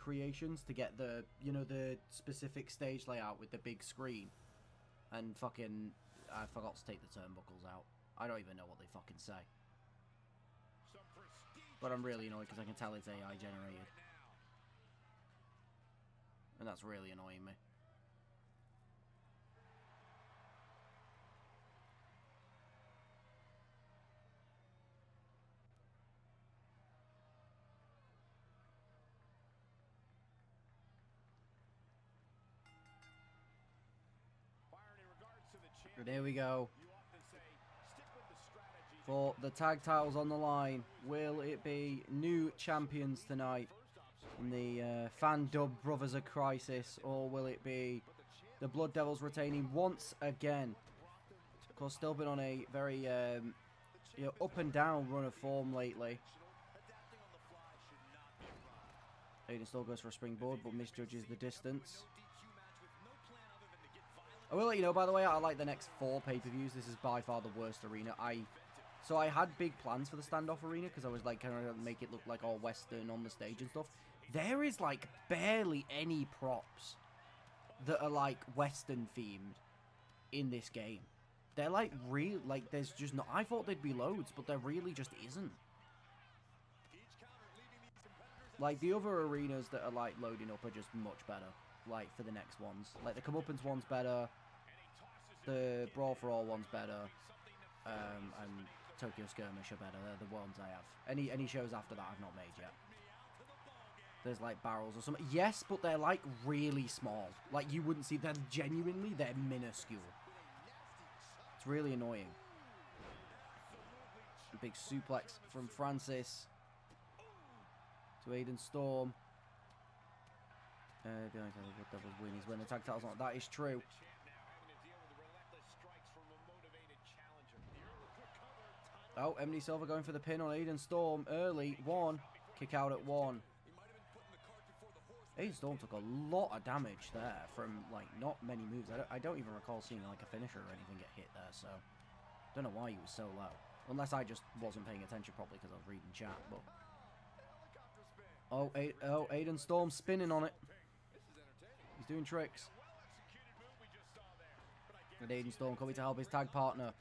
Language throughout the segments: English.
creations to get the, you know, the specific stage layout with the big screen. And fucking, I forgot to take the turnbuckles out. I don't even know what they fucking say. But I'm really annoyed because I can tell it's AI generated. And that's really annoying me. And here we go. For the tag titles on the line, will it be new champions tonight in the fan-dubbed Brothers of Crisis, or will it be the Blood Devils retaining once again? Of course, still been on a very you know, up and down run of form lately. Aiden still goes for a springboard, but misjudges the distance. I will let you know, by the way, I like the next 4 pay-per-views. This is by far the worst arena. So I had big plans for the standoff arena because I was like, kind of make it look like all Western on the stage and stuff. There is like barely any props that are like Western themed in this game. They're like real, like there's just not. I thought there'd be loads, but there really just isn't. Like the other arenas that are like loading up are just much better. Like for the next ones, like the Comeuppance one's better, the Brawl for All one's better, and Tokyo Skirmish are better. They're the ones I have. Any shows after that I've not made yet. There's like barrels or something. Yes, but they're like really small. Like you wouldn't see. They're genuinely, they're minuscule. It's really annoying. A big suplex from Francis to Aiden Storm. The only time the Devils win is when the tag titles on. That is true. Oh, MD Silver going for the pin on Aiden Storm early. 1. Kick out at 1. Aiden Storm took a lot of damage there from, like, not many moves. I don't even recall seeing, like, a finisher or anything get hit there, so... Don't know why he was so low. Unless I just wasn't paying attention properly because I was reading chat, but... Oh, Aiden Storm spinning on it. He's doing tricks. And Aiden Storm coming to help his tag partner.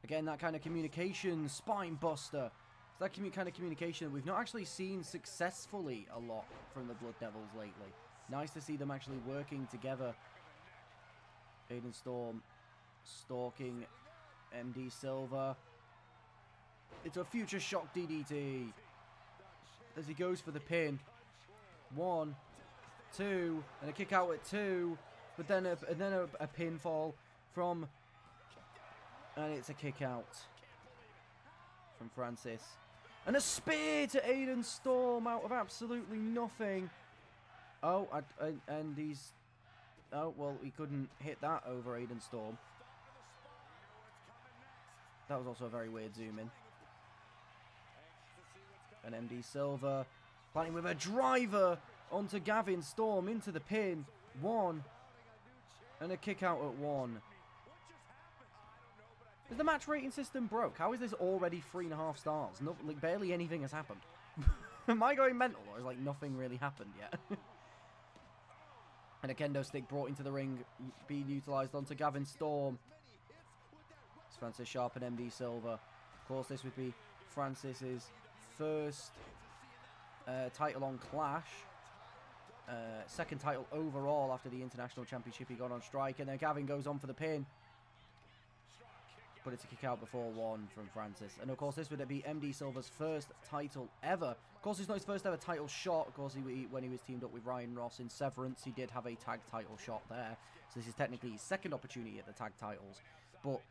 Again, that kind of communication, spine buster. It's that kind of communication that we've not actually seen successfully a lot from the Blood Devils lately. Nice to see them actually working together. Aiden Storm stalking MD Silver. It's a future shock DDT. As he goes for the pin. 1, 2, and a kick out at 2. But then a pinfall from... And it's a kick out from Francis. And a spear to Aiden Storm out of absolutely nothing. Oh, and he's... Oh, well, he couldn't hit that over Aiden Storm. That was also a very weird zoom in. And MD Silver planting with a driver onto Gavin Storm into the pin. 1. And a kick out at 1. Is the match rating system broke? How is this already 3.5 stars? No, like, barely anything has happened. Am I going mental, or is like nothing really happened yet? And a kendo stick brought into the ring, being utilised onto Gavin Storm. It's Francis Sharp and MD Silver. Of course, this would be Francis's first title on Clash. Second title overall after the International Championship he got on strike. And then Gavin goes on for the pin. But it's a kick out before 1 from Francis. And of course, this would be MD Silver's first title ever. Of course, it's not his first ever title shot. Of course, when he was teamed up with Ryan Ross in Severance, he did have a tag title shot there. So this is technically his second opportunity at the tag titles. But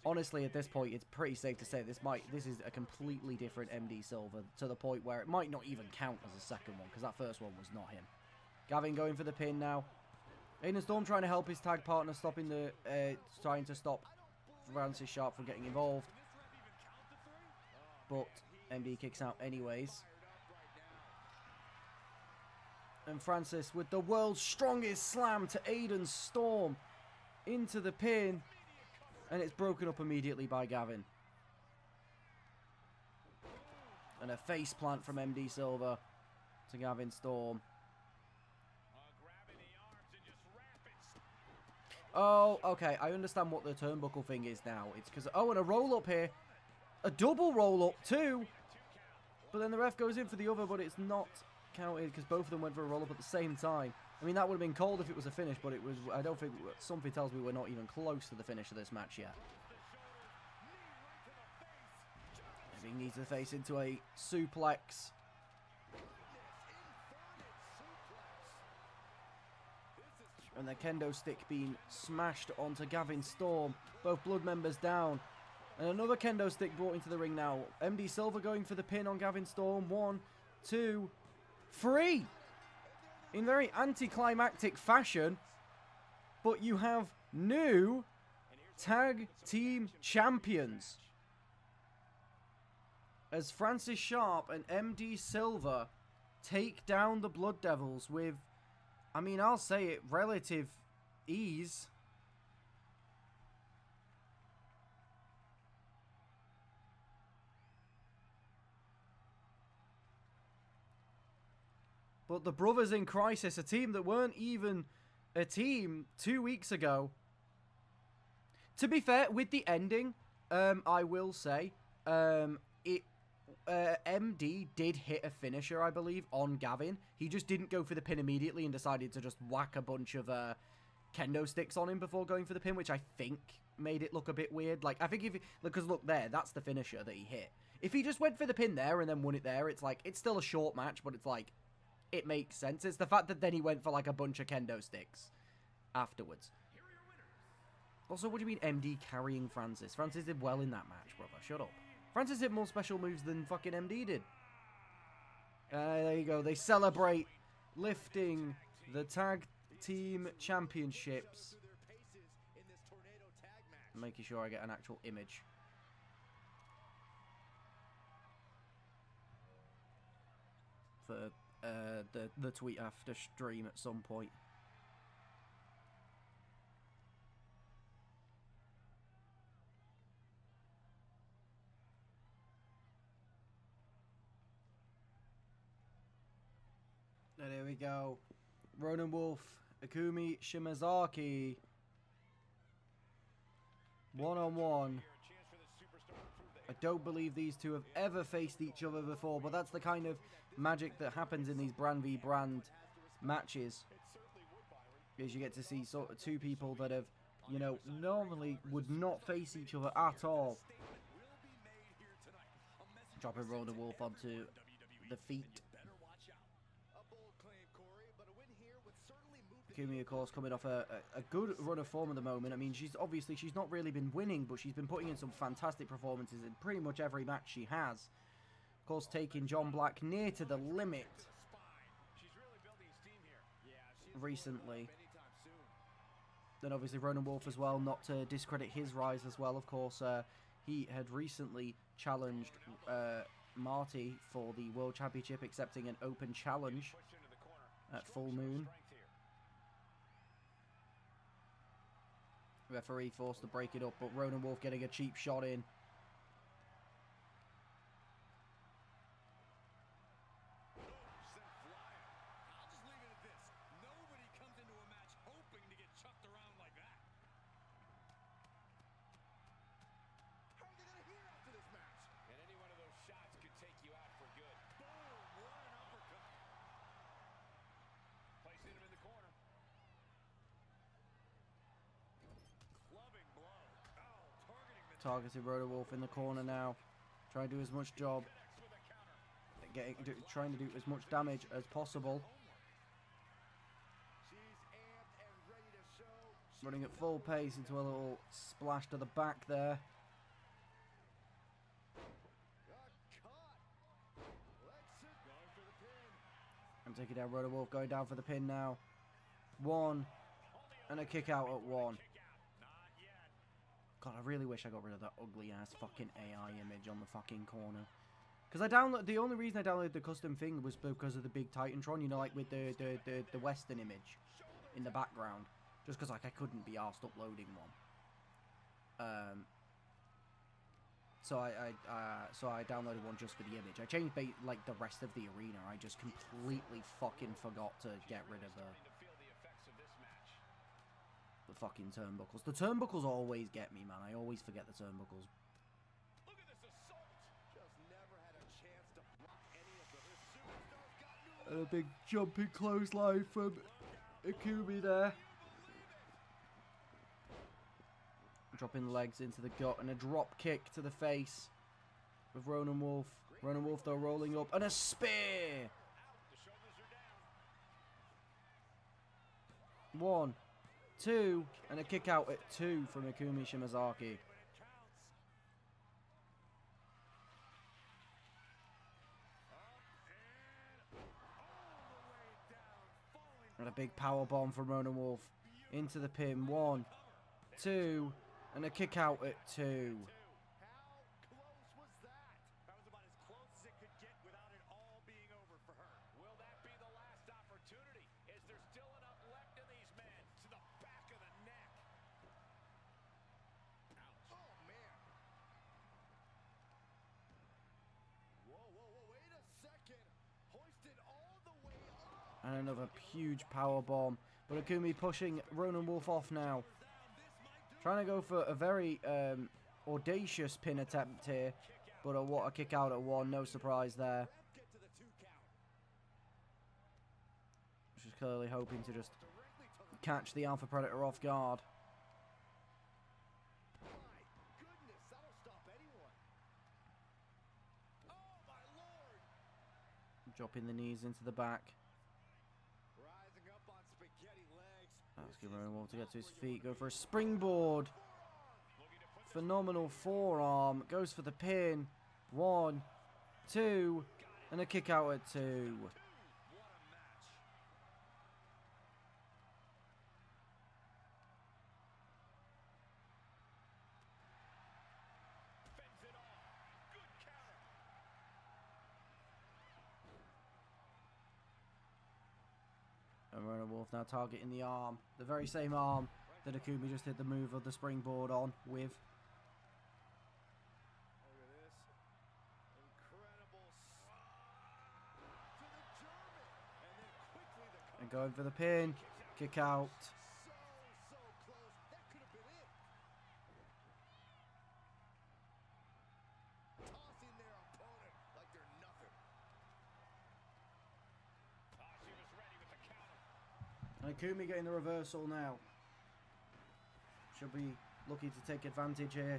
honestly, at this point, it's pretty safe to say this is a completely different MD Silver, to the point where it might not even count as a second one, because that first one was not him. Gavin going for the pin now. Aiden Storm trying to help his tag partner, trying to stop Francis Sharp from getting involved. But MD kicks out anyways. And Francis with the world's strongest slam to Aiden Storm into the pin. And it's broken up immediately by Gavin. And a face plant from MD Silver. to Gavin Storm. Oh, okay. I understand what the turnbuckle thing is now. It's because... Oh, and a roll-up here. A double roll-up, too. But then the ref goes in for the other, but it's not counted because both of them went for a roll-up at the same time. I mean, that would have been called if it was a finish, but it was... I don't think... Something tells me we're not even close to the finish of this match yet. He needs to face into a suplex. And the kendo stick being smashed onto Gavin Storm. Both Blood members down. And another kendo stick brought into the ring now. MD Silver going for the pin on Gavin Storm. 1, 2, 3. In very anticlimactic fashion. But you have new tag team champions. As Francis Sharp and MD Silver take down the Blood Devils with... I mean, I'll say it, relative ease. But the Brothers in Crisis, a team that weren't even a team 2 weeks ago. To be fair, with the ending, I will say, MD did hit a finisher, I believe, on Gavin. He just didn't go for the pin immediately and decided to just whack a bunch of kendo sticks on him before going for the pin, which I think made it look a bit weird. Like, I think if... Because look there, that's the finisher that he hit. If he just went for the pin there and then won it there, it's like... It's still a short match, but it's like... It makes sense. It's the fact that then he went for like a bunch of kendo sticks afterwards. Also, what do you mean MD carrying Francis? Francis did well in that match, brother. Shut up. Francis did more special moves than fucking MD did. There you go. They celebrate lifting the tag team championships. I'm making sure I get an actual image. For the tweet after stream at some point. And there we go. Ronan Wolf, Akumi Shimazaki. One-on-one. I don't believe these two have ever faced each other before, but that's the kind of magic that happens in these brand v brand matches. Because you get to see sort of two people that have, you know, normally would not face each other at all. Dropping Ronan Wolf onto the feet. Akumi, of course, coming off a good run of form at the moment. I mean, she's not really been winning, but she's been putting in some fantastic performances in pretty much every match she has. Of course, taking John Black near to the limit recently. Then obviously Ronan Wolf as well, not to discredit his rise as well. Of course, he had recently challenged Marty for the World Championship, accepting an open challenge at Full Moon. Referee forced to break it up, but Ronan Wolf getting a cheap shot in. Targeted Ronan Wolf in the corner now. Trying to do as much job. Trying to do as much damage as possible. Running at full pace into a little splash to the back there. And taking down Ronan Wolf, going down for the pin now. 1. And a kick out at 1. God, I really wish I got rid of that ugly ass fucking AI image on the fucking corner. Because the only reason I downloaded the custom thing was because of the big Titantron, you know, like with the Western image in the background. Just because like I couldn't be arsed uploading one. So I downloaded one just for the image. I changed like the rest of the arena. I just completely fucking forgot to get rid of the fucking turnbuckles. The turnbuckles always get me, man. I always forget the turnbuckles. And a big jumping clothesline from Ikumi there. Dropping the legs into the gut and a drop kick to the face with Ronan Wolf. Ronan Wolf though rolling up and a spear. 1, 2 and a kick out at 2 from Ikumi Shimazaki. And a big power bomb from Ronan Wolf into the pin. 1, 2 and a kick out at 2. How close was that? That was about as close as it could get without it all being over for her. Will that be the last opportunity? Is there still enough left in these men? To the back of the neck. Ouch. Oh, man. Whoa, wait a second. Hoisted all the way up. And another huge power bomb. But Ikumi pushing Ronan Wolf off now. Trying to go for a very audacious pin attempt here. But what a kick out at 1. No surprise there. She's clearly hoping to just catch the Alpha Predator off guard. Dropping the knees into the back. Asking Ronan Wolf to get to his feet. Go for a springboard. Phenomenal forearm. Goes for the pin. 1, 2. And a kick out at 2. And Ronan Wolf now targeting the arm. The very same arm that Ikumi just hit the move of the springboard on with. And going for the pin. Kick out. And Ikumi getting the reversal now. Should be looking to take advantage here.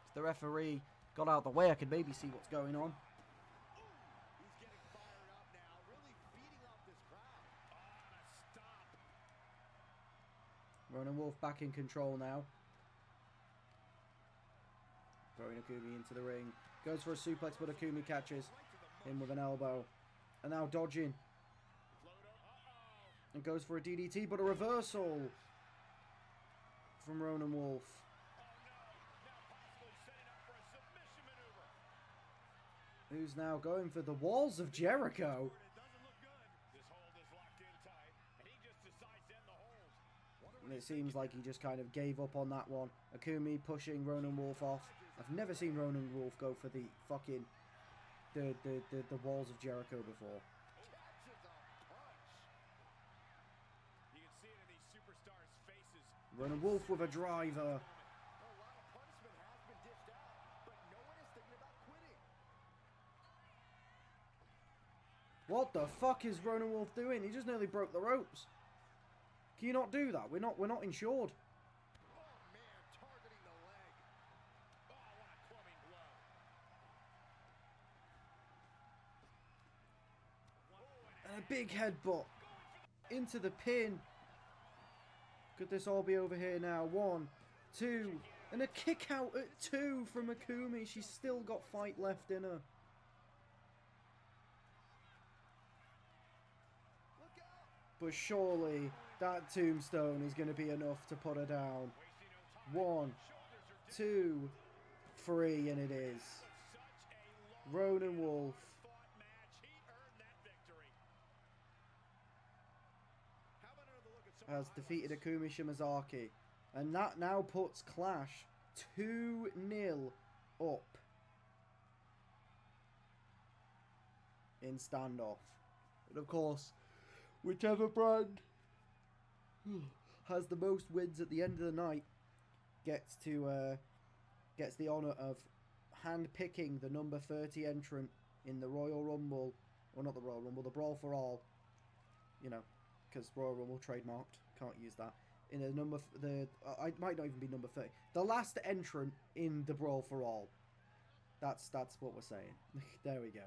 If the referee got out of the way, I could maybe see what's going on. Ronan Wolf back in control now. Throwing Ikumi into the ring. Goes for a suplex, but Ikumi catches him with an elbow. And now dodging. And goes for a DDT, but a reversal from Ronan Wolf. Who's now going for the walls of Jericho. And it seems like he just kind of gave up on that one. Ikumi pushing Ronan Wolf off. I've never seen Ronan Wolf go for the fucking the walls of Jericho before. Ronan Wolf with a driver. What the fuck is Ronan Wolf doing? He just nearly broke the ropes. Can you not do that? We're not insured. And a big headbutt into the pin. Could this all be over here now? 1, 2, and a kick out at 2 from Ikumi. She's still got fight left in her. But surely that tombstone is going to be enough to put her down. 1, 2, 3, and it is. Ronan Wolf has defeated Ikumi Shimazaki And that now puts Clash 2-0 up in standoff. And of course, whichever brand has the most wins at the end of the night gets the honour of hand-picking the number 30 entrant in the Royal Rumble. Well, not the Royal Rumble, the Brawl for All. You know, because Royal Rumble trademarked. Can't use that. In a number... it might not even be number 30. The last entrant in the Brawl for All. That's what we're saying. There we go.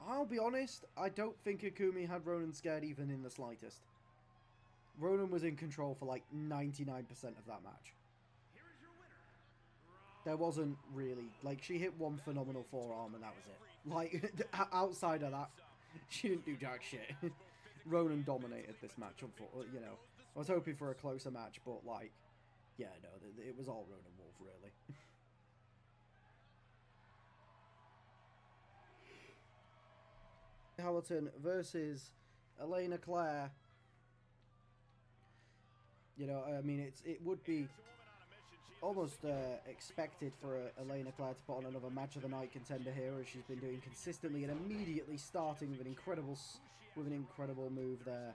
I'll be honest, I don't think Akumi had Ronan scared even in the slightest. Ronan was in control for like 99% of that match. There wasn't really, like, she hit one phenomenal forearm and that was it. Like, outside of that, she didn't do jack shit. Ronan dominated this match, unfortunately, you know. I was hoping for a closer match, but like, yeah, no, it was all Ronan Wolf, really. Hamilton versus Elena Claire. You know, I mean, it would be almost expected for Elena Claire to put on another match of the night contender here, as she's been doing consistently, and immediately starting with an incredible move there.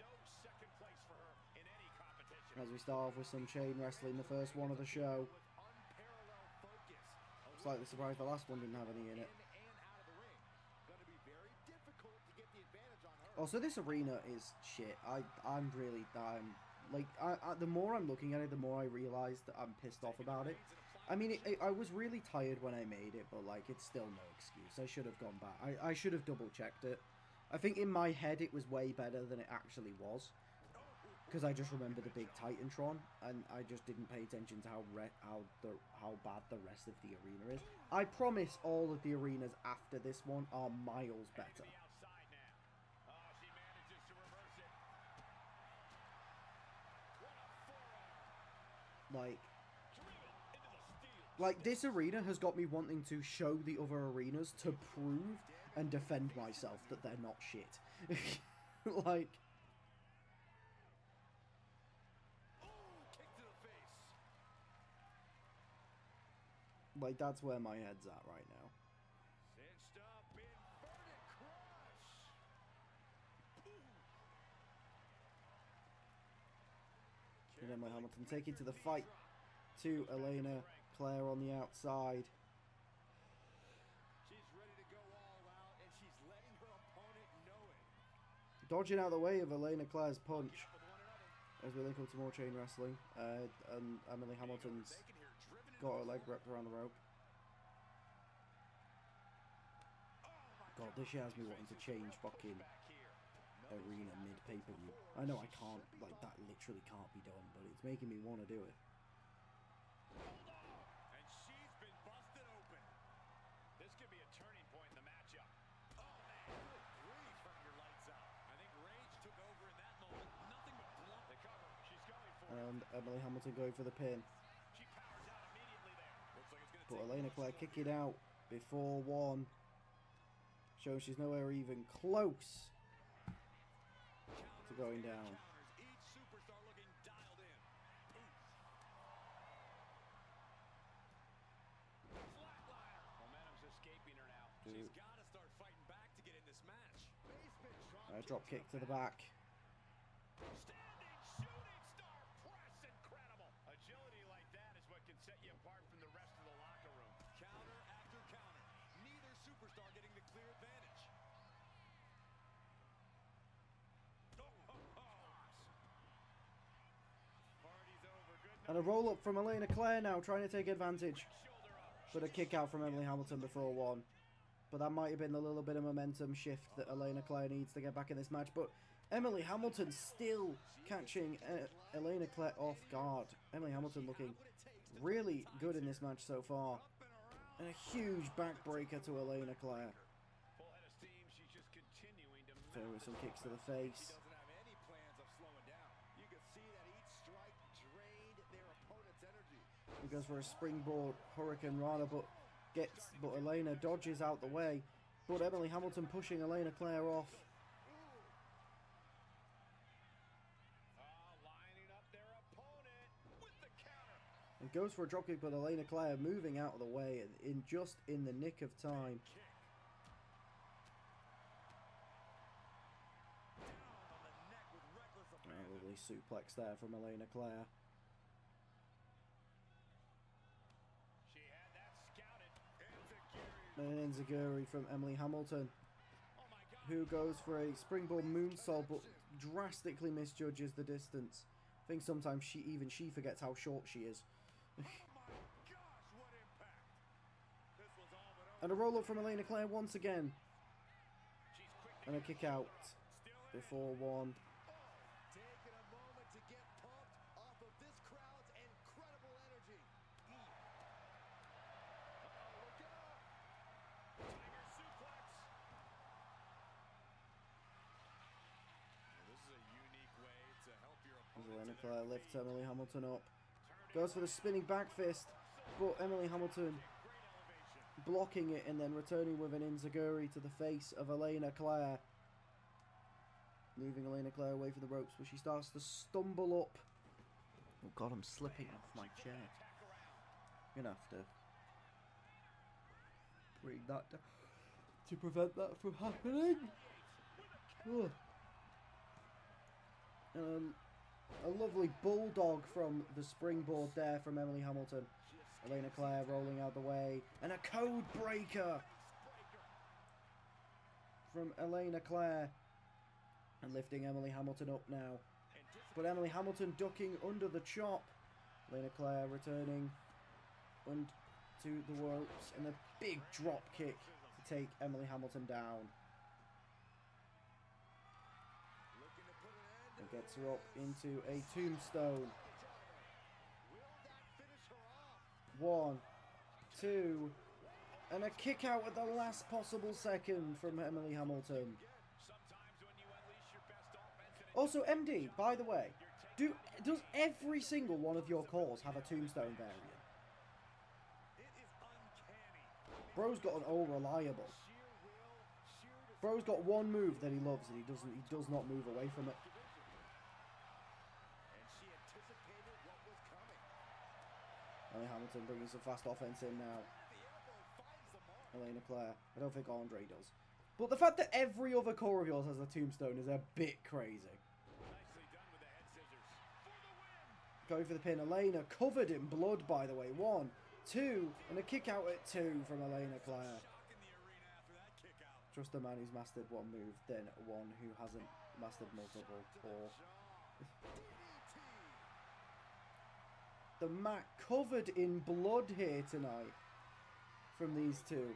As we start off with some chain wrestling, the first one of the show. Slightly surprised the last one didn't have any in it. Also, this arena is shit. I'm the more I'm looking at it, the more I realise that I'm pissed off about it. I mean, I was really tired when I made it, but like, it's still no excuse. I should have gone back. I should have double checked it. I think in my head it was way better than it actually was, because I just remember the big Titantron, and I just didn't pay attention to how bad the rest of the arena is. I promise all of the arenas after this one are miles better. Like, this arena has got me wanting to show the other arenas to prove and defend myself that they're not shit. Like, that's where my head's at right now. And then Hamilton taking to the fight to Elena Claire on the outside. She's ready to go all out, and she's letting her opponent know it. Dodging out of the way of Elena Claire's punch. As we link up to more chain wrestling. And Emily Hamilton's got her leg wrapped around the rope. God, this shit has me wanting to change fucking arena mid-pay-per-view. I know I can't, like, that literally can't be done, but it's making me want to do it. And she's been busted open. This could be a turning point in the matchup. Oh, man, good grief. Turn your lights out. I think rage took over in that moment. Nothing but blood. The cover. She's going for it. And Emily Hamilton going for the pin. She powers out immediately there. Looks like it's But Elena Claire kicking out before one. Showing she's nowhere even close to going down. Each superstar looking dialed in. Flatliner. Momentum's escaping her now. She's got to start fighting back to get in this match. Drop kick to the back. Standing shooting star press, incredible. Agility like that is what can set you apart from the rest of the locker room. Counter after counter. Neither superstar getting the clear advantage. And a roll up from Elena Claire now, trying to take advantage. But a kick out from Emily Hamilton before one. But that might have been a little bit of momentum shift that Elena Claire needs to get back in this match. But Emily Hamilton still catching Elena Claire off guard. Emily Hamilton looking really good in this match so far. And a huge backbreaker to Elena Claire. Return with some kicks to the face. Doesn't have any plans of slowing down. You can see that each strike drained their opponent's energy. He goes for a springboard Hurricane Rana, but Elena dodges out the way. But Emily Hamilton pushing Elena Claire off. Lining up their opponent with the counter. And goes for a dropkick, but Elena Claire moving out of the way just in the nick of time. Lovely suplex there from Elena Claire. She had that scouted. And enziguri from Emily Hamilton, who goes for a springboard moonsault but drastically misjudges the distance. I think sometimes she forgets how short she is. And a roll up from Elena Claire once again. And a kick out before one. Taking a moment to get pumped off of this crowd's incredible energy. Look out! Tiger suplex. This is a unique way to help your opponent. Elena Claire lifts Emily Hamilton up. Goes for the spinning back fist, but Emily Hamilton blocking it and then returning with an enziguri to the face of Elena Claire. Moving Elena Claire away from the ropes, but she starts to stumble up. Oh god, I'm slipping off my chair. I'm gonna have to bring that down to prevent that from happening. Ugh. A lovely bulldog from the springboard there from Emily Hamilton. Elena Claire rolling out the way. And a code breaker from Elena Claire. And lifting Emily Hamilton up now. But Emily Hamilton ducking under the chop. Elena Claire returning to the ropes. And a big drop kick to take Emily Hamilton down. And gets her up into a tombstone. 1, 2, and a kick out at the last possible second from Emily Hamilton. Also, MD, by the way, does every single one of your calls have a tombstone variant? Bro's got an all reliable. Bro's got one move that he loves and he does not move away from it. Emily Hamilton bringing some fast offense in now. Elena Claire. I don't think Andre does. But the fact that every other core of yours has a tombstone is a bit crazy. Going for the pin. Elena covered in blood, by the way. 1, 2, and a kick out at 2 from Elena Claire. Trust a man who's mastered one move, then one who hasn't mastered multiple. Or the mat covered in blood here tonight from these two.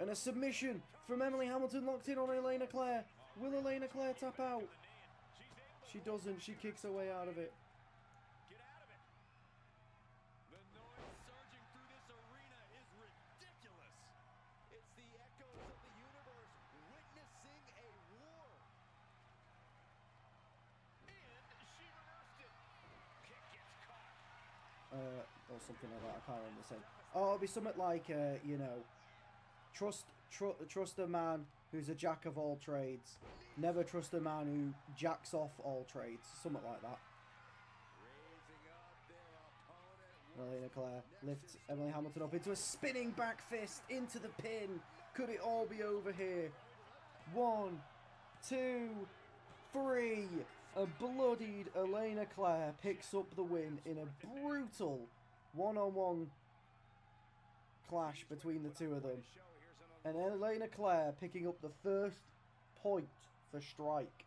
And a submission from Emily Hamilton locked in on Elena Claire. Will Elena Claire tap out? She doesn't. She kicks her way out of it. Get out of it. The noise surging through this arena is ridiculous. It's the echoes of the universe witnessing a war. And she reversed it. Kick gets caught. Or something like that. I can't remember the same. Oh, it'll be something like, you know, trust a man who's a jack of all trades. Never trust a man who jacks off all trades. Something like that. Elena Claire lifts Emily Hamilton up into a spinning back fist into the pin. Could it all be over here? 1, 2, 3. A bloodied Elena Claire picks up the win in a brutal one-on-one clash between the two of them. And Elena Claire picking up the first point for Strike.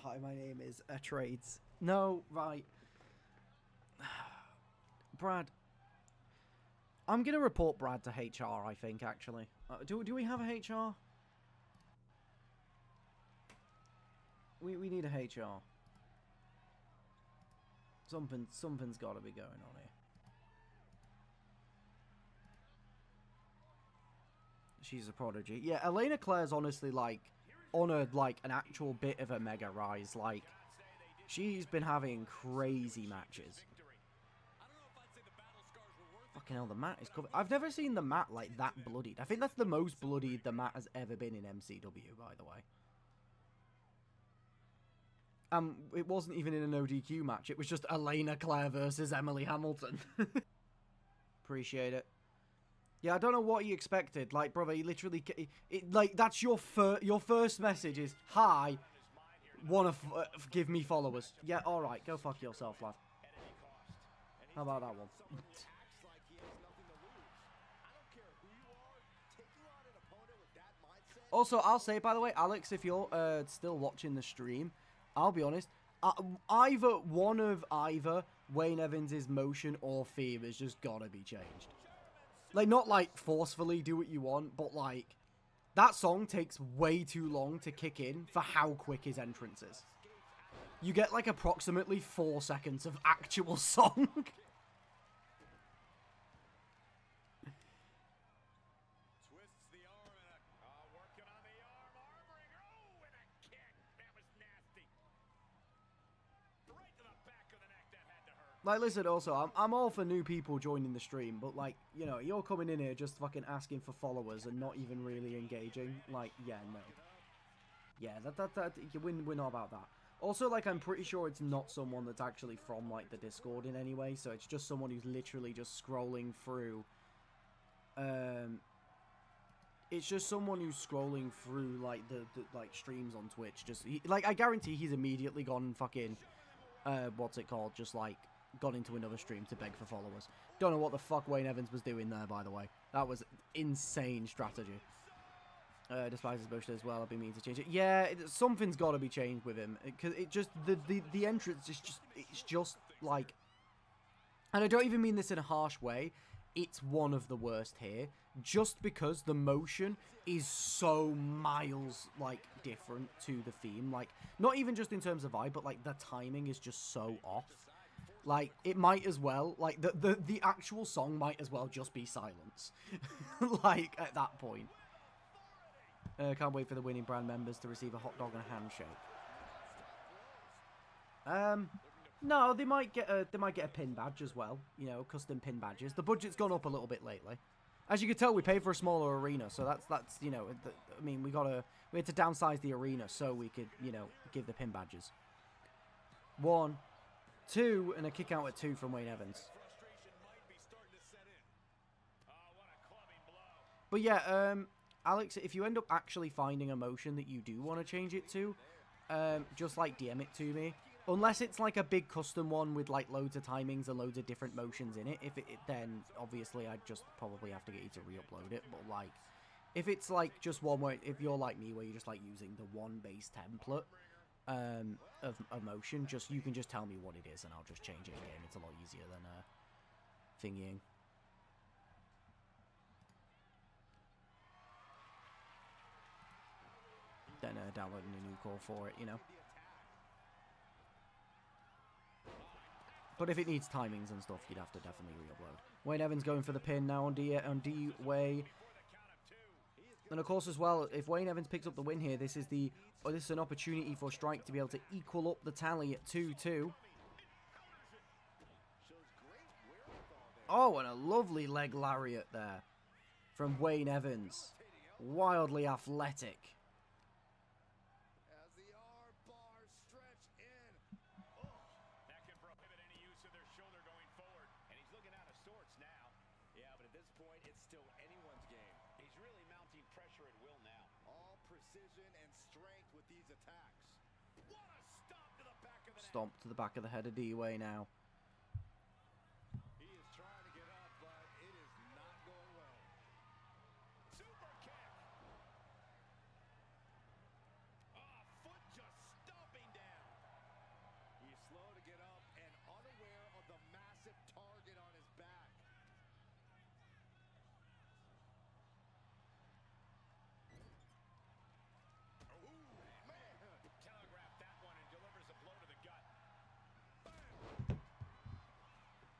Hi, my name is Trades. No, right. Brad. I'm going to report Brad to HR, I think, actually. Do we have a HR? We need a HR. Something's got to be going on here. She's a prodigy. Yeah, Elena Claire's honestly, like, on an actual bit of a mega rise. Like, she's been having crazy matches. Fucking hell, the mat is covered. I've never seen the mat, like, that bloodied. I think that's the most bloodied the mat has ever been in MCW, by the way. It wasn't even in an ODQ match. It was just Elena Claire versus Emily Hamilton. Appreciate it. Yeah, I don't know what you expected. Like, brother, you literally... like, that's your first message is, hi, wanna give me followers. Yeah, alright, go fuck yourself, lad. How about that one? Also, I'll say, by the way, Alex, if you're still watching the stream, I'll be honest, either Wayne Evans' motion or theme has just gotta be changed. Like, not, like, forcefully do what you want, but, like, that song takes way too long to kick in for how quick his entrance is. You get, like, approximately 4 seconds of actual song. Like, listen, also, I'm all for new people joining the stream, but, like, you know, you're coming in here just fucking asking for followers and not even really engaging. Like, yeah, no. Yeah, we're not about that. Also, like, I'm pretty sure it's not someone that's actually from, like, the Discord in any way, so it's just someone who's literally just scrolling through, it's just someone who's scrolling through, like, the like, streams on Twitch. Like, I guarantee he's immediately gone fucking, what's it called, just, like, got into another stream to beg for followers. Don't know what the fuck Wayne Evans was doing there, by the way. That was insane strategy. Despise his motion as well. I've been meaning to change it. Yeah, something's got to be changed with him. Because it just, the entrance is just, it's just, like... And I don't even mean this in a harsh way. It's one of the worst here. Just because the motion is so miles, like, different to the theme. Like, not even just in terms of vibe, but, like, the timing is just so off. Like, it might as well, like, the actual song might as well just be silence. Like, at that point. Can't wait for the winning brand members to receive a hot dog and a handshake. No, they might get a pin badge as well. You know, custom pin badges. The budget's gone up a little bit lately. As you can tell, we paid for a smaller arena, so that's you know, I mean, we had to downsize the arena so we could, you know, give the pin badges. 1, 2, and a kick out at 2 from Wayne Evans. But yeah, Alex, if you end up actually finding a motion that you do want to change it to, just, like, DM it to me. Unless it's, like, a big custom one with, like, loads of timings and loads of different motions in it. Then, obviously, I'd just probably have to get you to re-upload it. But, like, if it's, like, just one where, if you're like me, where you're just, like, using the one base template of a motion, you can just tell me what it is and I'll just change it in-game. It's a lot easier than thingying. Then downloading a new core for it, you know. But if it needs timings and stuff, you'd have to definitely re-upload. Wayne Evans going for the pin now on D-Way. And of course as well, if Wayne Evans picks up the win here, this is an opportunity for Strike to be able to equal up the tally at 2-2. Oh, and a lovely leg lariat there from Wayne Evans. Wildly athletic. Stomp to the back of the head of D-Way now. He is trying to get up, but it is not going well. Super kick. Oh, foot just stomping down.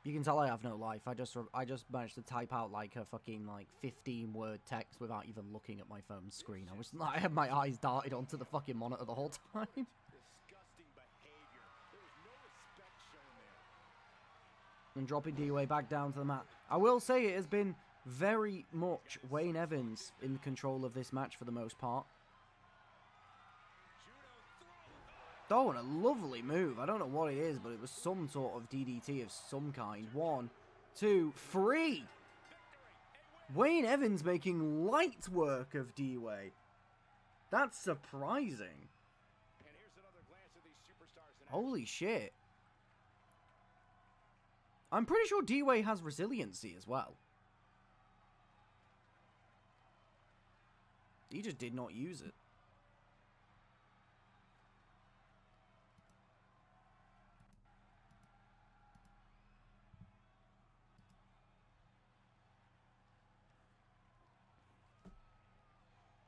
You can tell I have no life. I just managed to type out like a fucking like 15-word text without even looking at my phone screen. I had my eyes darted onto the fucking monitor the whole time. Disgusting behavior. There was no respect shown there. And dropping D-Way back down to the mat. I will say it has been very much Wayne Evans in control of this match for the most part. Oh, and a lovely move. I don't know what it is, but it was some sort of DDT of some kind. 1, 2, 3. Wayne Evans making light work of D-Way. That's surprising. And here's another glance at these superstars in action. Holy shit. I'm pretty sure D-Way has resiliency as well. He just did not use it.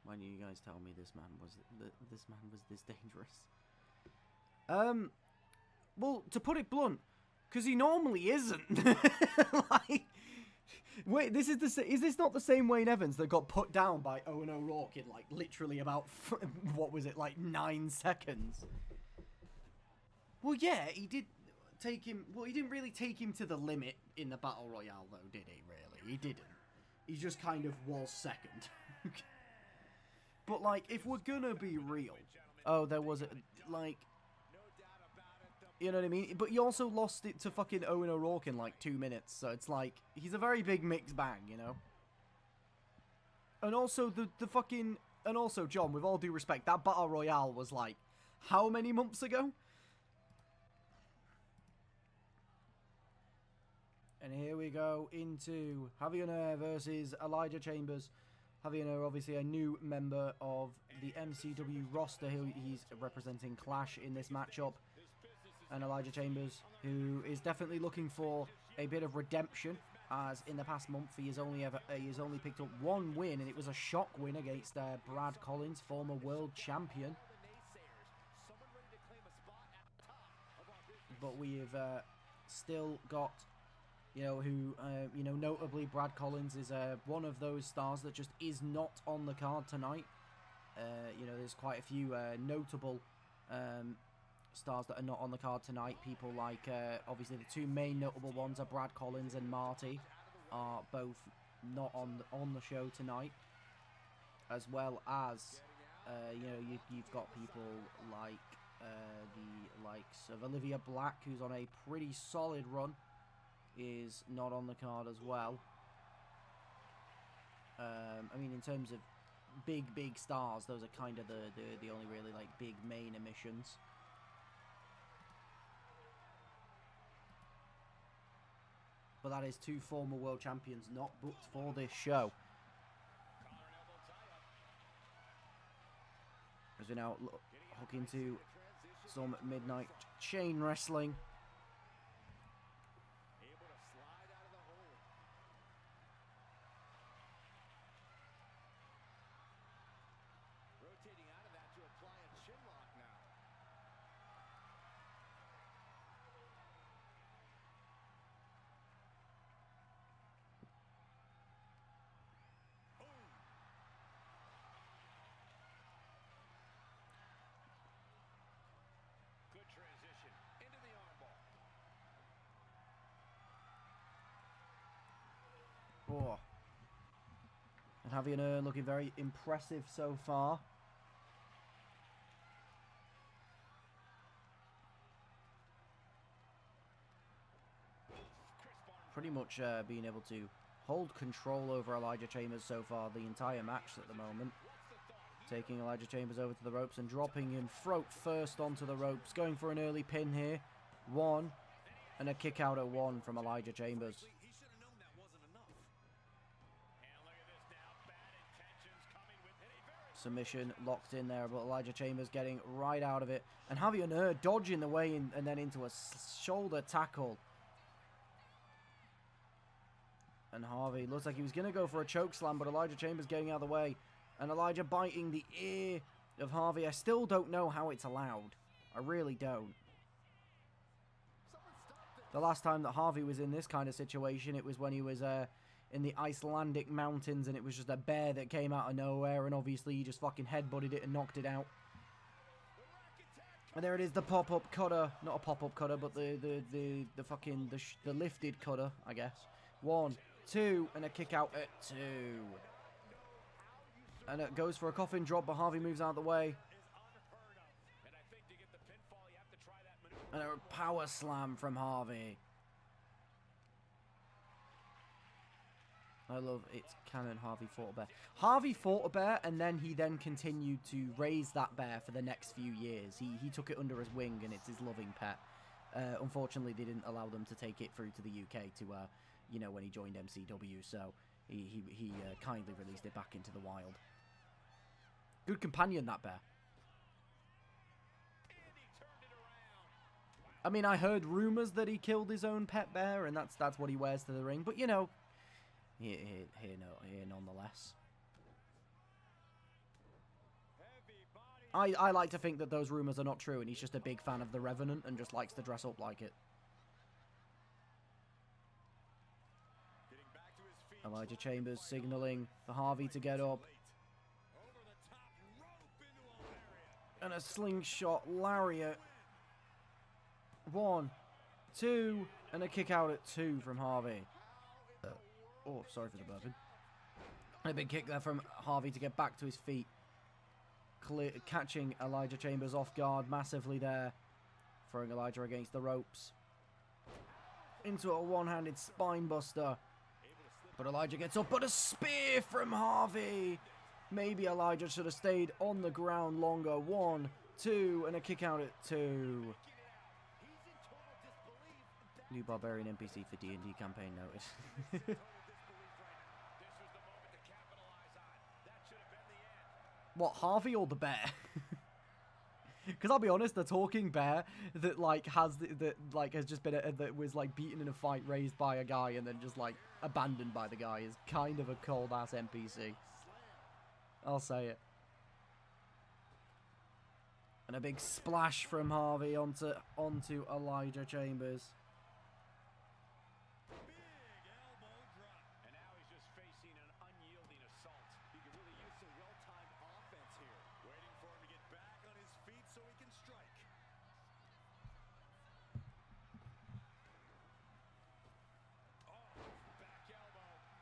Why didn't you guys tell me this man was this dangerous? Well, to put it blunt, because he normally isn't. Like, wait, is this not the same Wayne Evans that got put down by Owen O'Rourke in like literally about what was it, like 9 seconds? Well, yeah, he did take him. Well, he didn't really take him to the limit in the Battle Royale, though, did he? Really, he didn't. He just kind of was second. But, like, if we're gonna be real... Oh, there was, like... You know what I mean? But he also lost it to fucking Owen O'Rourke in, like, 2 minutes. So it's like, he's a very big mixed bag, you know? And also, the fucking... And also, John, with all due respect, that Battle Royale was, like, how many months ago? And here we go into Javier versus Elijah Chambers. Javier, obviously a new member of the MCW roster. He's representing Clash in this matchup. And Elijah Chambers, who is definitely looking for a bit of redemption, as in the past month he has only picked up 1 win, and it was a shock win against Brad Collins, former world champion. But we have still got... You know, who, notably Brad Collins is one of those stars that just is not on the card tonight. There's quite a few notable stars that are not on the card tonight. People like, obviously the 2 main notable ones are Brad Collins and Marty, are both not on the show tonight. As well as, you've got people like the likes of Olivia Black, who's on a pretty solid run, is not on the card as well. I mean, in terms of big stars, those are kind of the only really like big main emissions. But that is 2 former world champions not booked for this show. As we now hook into some midnight chain wrestling. Oh. And Javier looking very impressive so far. Pretty much being able to hold control over Elijah Chambers so far the entire match at the moment. Taking Elijah Chambers over to the ropes and dropping him throat first onto the ropes. Going for an early pin here. 1. And a kick out at 1 from Elijah Chambers. Submission locked in there, but Elijah Chambers getting right out of it. And Javier dodging the way in, and then into a shoulder tackle. And Harvey looks like he was going to go for a choke slam, but Elijah Chambers getting out of the way. And Elijah biting the ear of Harvey. I still don't know how it's allowed. I really don't. The last time that Harvey was in this kind of situation, it was when he was in the Icelandic mountains, and it was just a bear that came out of nowhere, and obviously he just fucking headbutted it and knocked it out. And there it is, the pop-up cutter. Not a pop-up cutter, but the fucking the lifted cutter, I guess. 1, 2, and a kick out at 2. And it goes for a coffin drop, but Harvey moves out of the way. And a power slam from Harvey. I love it's canon Harvey fought a bear. Harvey fought a bear, and then he continued to raise that bear for the next few years. He took it under his wing, and it's his loving pet. Unfortunately, they didn't allow them to take it through to the UK to, you know, when he joined MCW. So he kindly released it back into the wild. Good companion, that bear. I mean, I heard rumors that he killed his own pet bear, and that's what he wears to the ring. But you know, here nonetheless. I like to think that those rumors are not true, and he's just a big fan of the Revenant and just likes to dress up like it. Elijah Chambers signaling for Harvey to get up. And a slingshot lariat. 1, 2, and a kick out at 2 from Harvey. Oh, sorry for the bourbon. A big kick there from Harvey to get back to his feet. Catching Elijah Chambers off guard massively there. Throwing Elijah against the ropes. Into a one-handed spine buster. But Elijah gets up, but a spear from Harvey. Maybe Elijah should have stayed on the ground longer. 1, 2, and a kick out at 2. New Barbarian NPC for D&D campaign notice. What, Harvey or the bear? Because I'll be honest, the talking bear that like has just been that was like beaten in a fight, raised by a guy, and then just like abandoned by the guy is kind of a cold ass NPC. I'll say it. And a big splash from Harvey onto Elijah Chambers.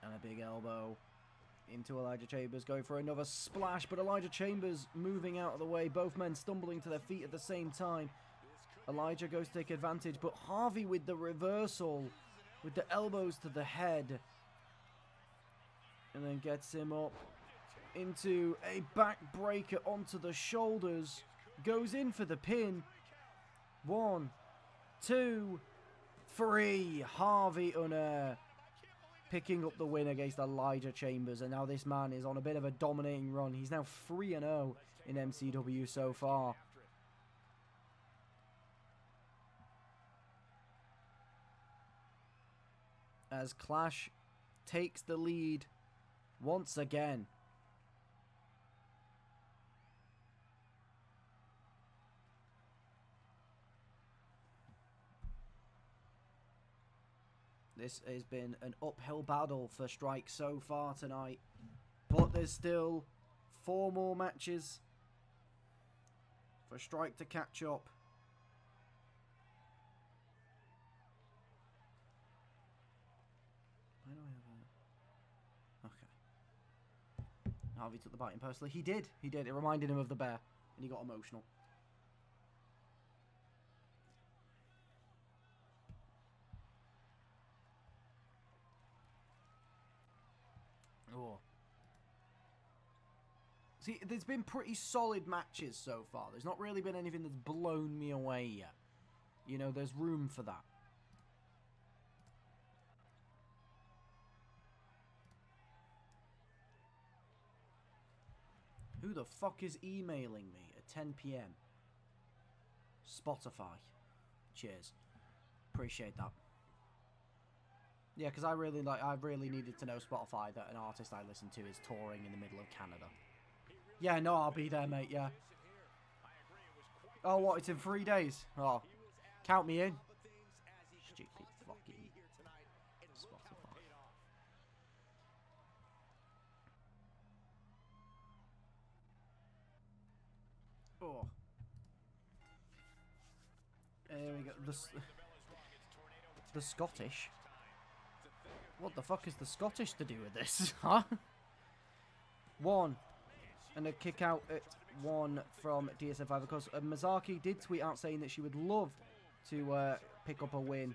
And a big elbow into Elijah Chambers, going for another splash, but Elijah Chambers moving out of the way, both men stumbling to their feet at the same time. Elijah goes to take advantage, but Harvey with the reversal, with the elbows to the head, and then gets him up into a backbreaker onto the shoulders, goes in for the pin. 1, 2, 3, Harvey Unner picking up the win against Elijah Chambers, and now this man is on a bit of a dominating run. He's now 3-0 in MCW so far. As Clash takes the lead once again. This has been an uphill battle for Strike so far tonight, but there's still 4 more matches for Strike to catch up. Why do I have a... Okay. Harvey took the biting personally. He did. It reminded him of the bear, and he got emotional. Oh. See, there's been pretty solid matches so far. There's not really been anything that's blown me away yet. You know, there's room for that. Who the fuck is emailing me at 10 PM? Spotify. Cheers. Appreciate that. Yeah, because I really needed to know Spotify that an artist I listen to is touring in the middle of Canada. Yeah, no, I'll be there, mate, yeah. Oh, what, it's in 3 days? Oh, count me in. Stupid. Oh. There we go. The Scottish? What the fuck is the Scottish to do with this? Huh? 1. And a kick out at 1 from DSM5. Because Mazaki did tweet out saying that she would love to pick up a win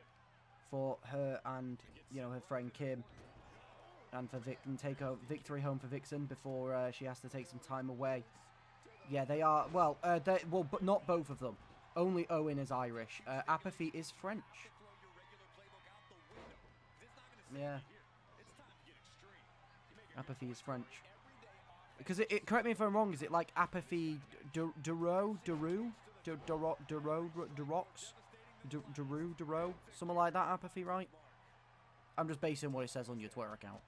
for her and, you know, her friend Kim. And for Vic, and take a victory home for Vixen before she has to take some time away. Yeah, they are. Well, but not both of them. Only Owen is Irish. Apathy is French. Yeah. Apathy is French. Because correct me if I'm wrong. Is it like Apathy Duro, something like that? Apathy, right? I'm just basing what it says on your Twitter account.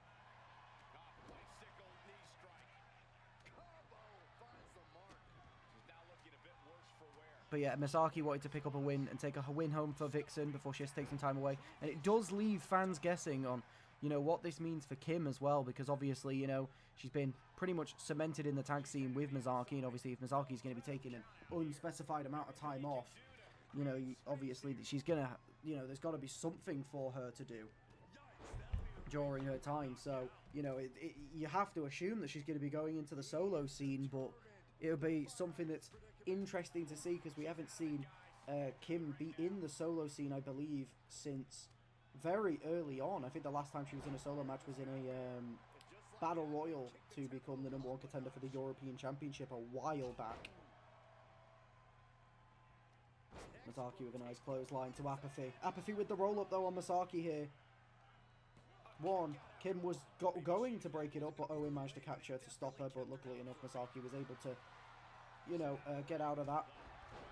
But yeah, Misaki wanted to pick up a win and take a win home for Vixen before she has to take some time away. And it does leave fans guessing on, you know, what this means for Kim as well. Because obviously, you know, she's been pretty much cemented in the tag scene with Misaki. And obviously, if Misaki's going to be taking an unspecified amount of time off, you know, obviously she's going to, you know, there's got to be something for her to do during her time. So, you know, you have to assume that she's going to be going into the solo scene. But it'll be something that's interesting to see, because we haven't seen Kim be in the solo scene, I believe, since very early on. I think the last time she was in a solo match was in a Battle Royal to become the #1 contender for the European Championship a while back. Masaki with a nice clothesline to Apathy. Apathy with the roll-up, though, on Masaki here. 1. Kim was going to break it up, but Owen managed to catch her to stop her, but luckily enough, Masaki was able to, you know, get out of that.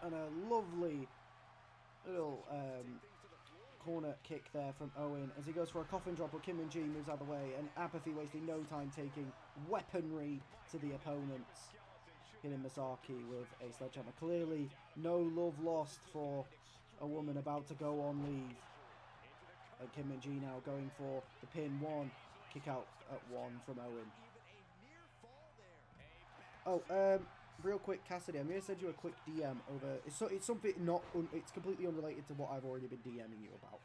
And a lovely little corner kick there from Owen as he goes for a coffin drop, but Kim and G moves out of the way, and Apathy wasting no time taking weaponry to the opponents, hitting Masaki with a sledgehammer. Clearly no love lost for a woman about to go on leave. And Kim and G now going for the pin. 1, kick out at 1 from Owen. Oh, real quick, Cassidy, I'm going to send you a quick DM over. It's something it's completely unrelated to what I've already been DMing you about.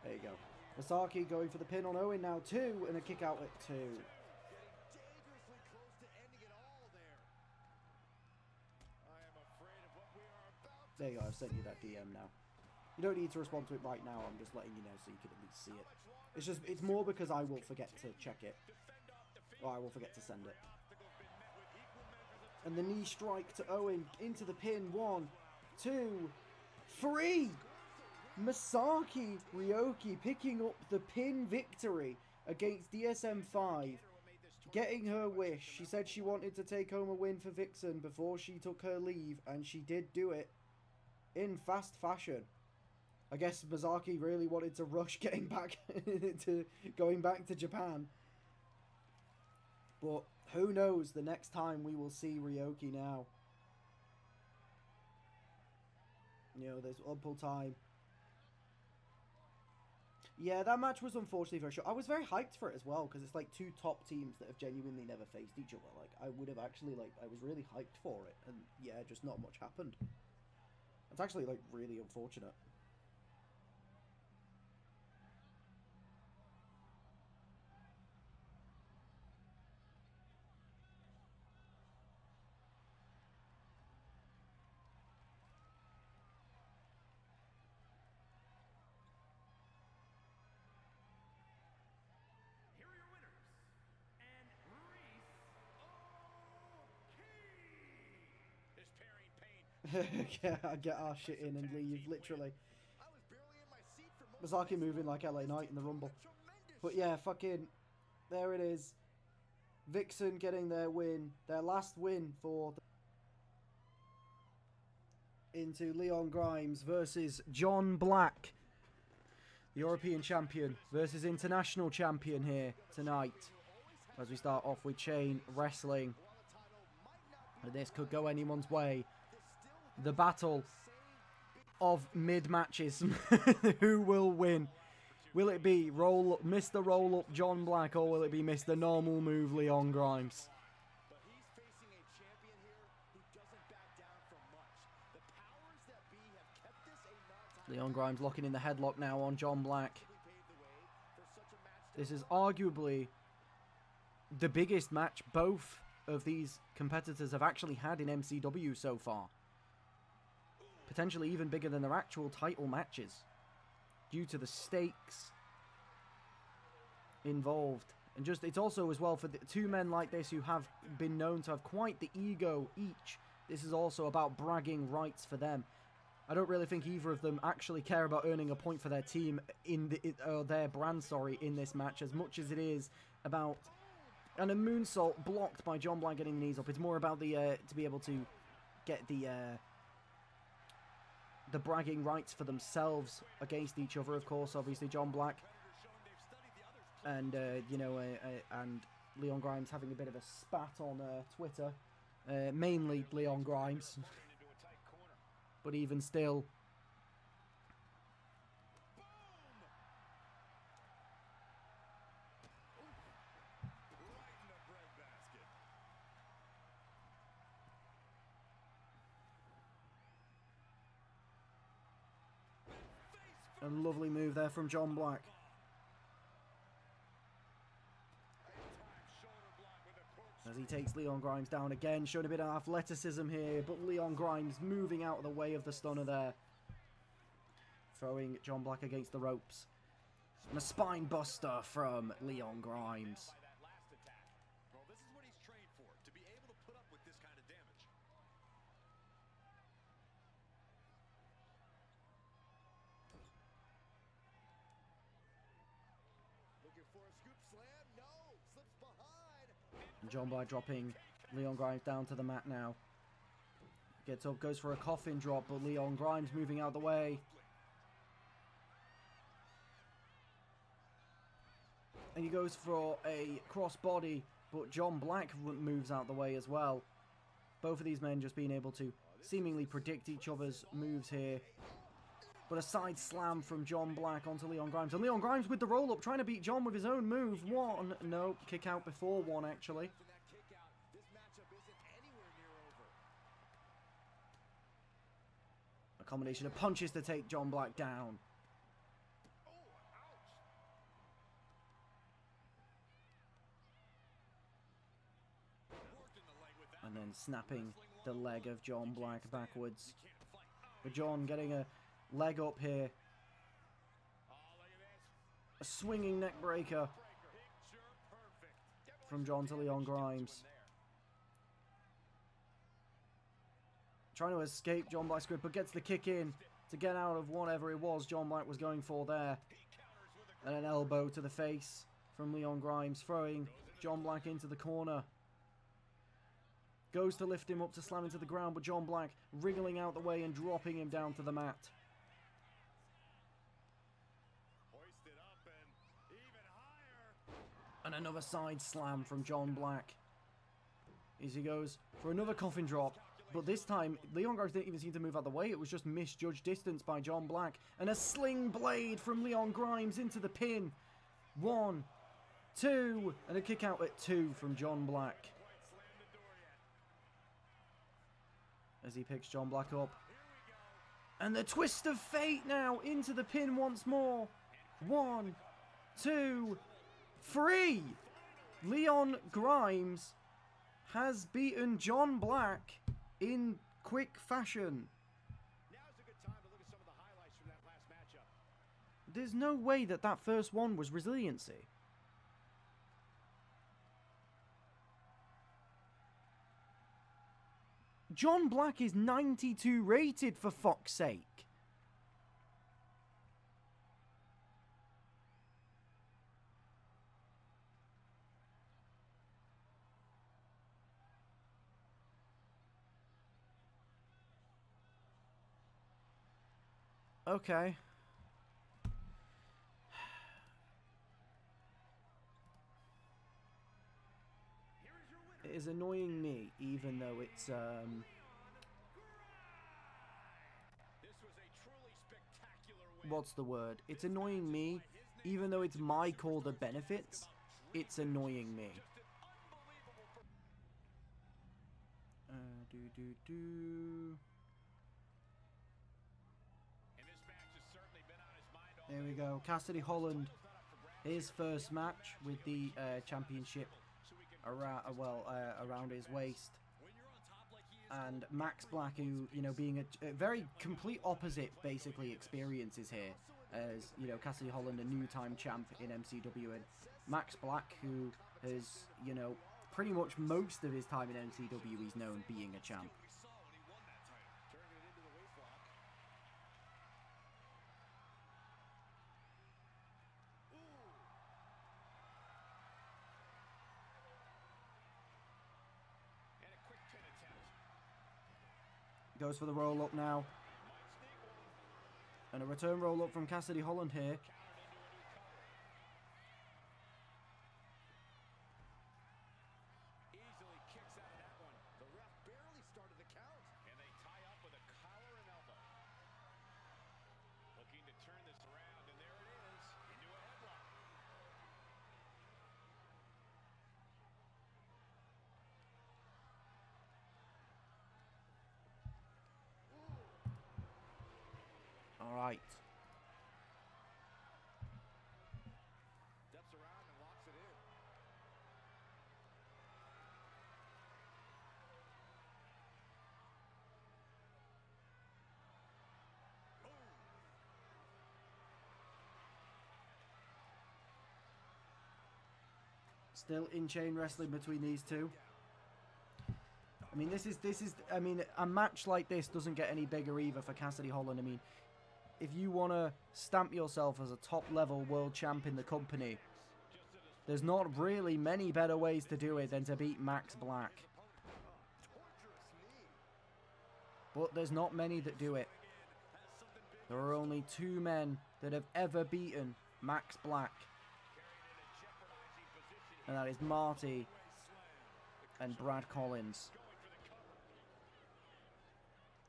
There you go. Masaki going for the pin on Owen now, 2, and a kick out at 2. There you go, I've sent you that DM now. You don't need to respond to it right now, I'm just letting you know so you can at least see it. It's more because I will forget to check it. Or I will forget to send it. And the knee strike to Owen into the pin. 1, 2, 3! Masaki Ryoki picking up the pin victory against DSM5, getting her wish. She said she wanted to take home a win for Vixen before she took her leave, and she did do it in fast fashion. I guess Masaki really wanted to rush getting back to going back to Japan. But who knows the next time we will see Ryoki now. You know, there's ample time. Yeah, that match was unfortunately very short. I was very hyped for it as well, because it's like 2 top teams that have genuinely never faced each other. Like, I would have actually, like, I was really hyped for it. And yeah, just not much happened. It's actually, like, really unfortunate. Get our shit in and leave, literally. I was barely in my seat for Masaki moving like LA Knight in the Rumble. But yeah, fucking, there it is. Vixen getting their win, their last win for into Leon Grimes versus John Black, European champion versus international champion here tonight. As we start off with chain wrestling, and this could go anyone's way. The battle of mid-matches. Who will win? Will it be Mr. Roll-Up John Black, or will it be Mr. Normal Move Leon Grimes? But he's facing a champion here who doesn't back down from much. The powers that be have kept this a non-title. Leon Grimes locking in the headlock now on John Black. This is arguably the biggest match both of these competitors have actually had in MCW so far. Potentially even bigger than their actual title matches, due to the stakes involved. And just, it's also as well for the two men like this who have been known to have quite the ego each. This is also about bragging rights for them. I don't really think either of them actually care about earning a point for their team their brand, in this match, as much as it is about, and a moonsault blocked by John Black getting the knees up. It's more about the to be able to get the bragging rights for themselves against each other. Of course, obviously John Black and and Leon Grimes having a bit of a spat on Twitter, mainly Leon Grimes, but even still. A lovely move there from John Black. As he takes Leon Grimes down again, showing a bit of athleticism here, but Leon Grimes moving out of the way of the stunner there. Throwing John Black against the ropes. And a spine buster from Leon Grimes. Well, this is what he's trained for, to be able to put up with this kind of damage. Looking for a scoop slam? No, slips behind. And John Black dropping Leon Grimes down to the mat now. Gets up, goes for a coffin drop, but Leon Grimes moving out the way. And he goes for a crossbody, but John Black moves out the way as well. Both of these men just being able to seemingly predict each other's moves here. But a side slam from John Black onto Leon Grimes. And Leon Grimes with the roll-up, trying to beat John with his own move. One. No, kick out before one, actually. This matchup isn't anywhere near over. A combination of punches to take John Black down. Oh, ouch. Working the leg with that. And then snapping the leg of John Black backwards. But John getting a leg up here. Oh, look at this. A swinging neck breaker Picture perfect. from John to Leon Grimes. Trying to escape John Black's grip, but gets the kick in to get out of whatever it was John Black was going for there. And an elbow to the face from Leon Grimes, throwing John Black into the corner. Goes to lift him up to slam into the ground, but John Black wriggling out the way and dropping him down to the mat. Hoisted up and even higher. And another side slam from John Black. As he goes for another coffin drop. But this time, Leon Grimes didn't even seem to move out the way. It was just misjudged distance by John Black. And a sling blade from Leon Grimes into the pin. 1, 2, and a kick out at 2 from John Black. As he picks John Black up. And the twist of fate now into the pin once more. 1, 2, 3. Leon Grimes has beaten John Black in quick fashion. Now's a good time to look at some of the highlights from that last matchup. There's no way that that first one was resiliency. John Black is 92 rated, for fuck's sake. Okay. It is annoying me, even though it's This was a truly spectacular win. what's the word? It's annoying me, even though it's my call that benefits. It's annoying me. There we go. Cassidy Holland, his first match with the championship around his waist, and Max Black, who, you know, being a very complete opposite basically experiences here, as, you know, Cassidy Holland, a new time champ in MCW, and Max Black, who has, you know, pretty much most of his time in MCW he's known being a champ. Goes for the roll-up now. And a return roll-up from Cassidy Holland here. Easily kicks out of that one. The ref barely started the count. And they tie up with a collar and elbow. Looking to turn this around, and there it is. Into a headlock. All right. Steps around and locks it in. Still in chain wrestling between these two. I mean, this is. I mean, a match like this doesn't get any bigger either for Cassidy Holland. I mean, if you want to stamp yourself as a top-level world champ in the company, there's not really many better ways to do it than to beat Max Black. But there's not many that do it. There are only 2 men that have ever beaten Max Black. And that is Marty and Brad Collins.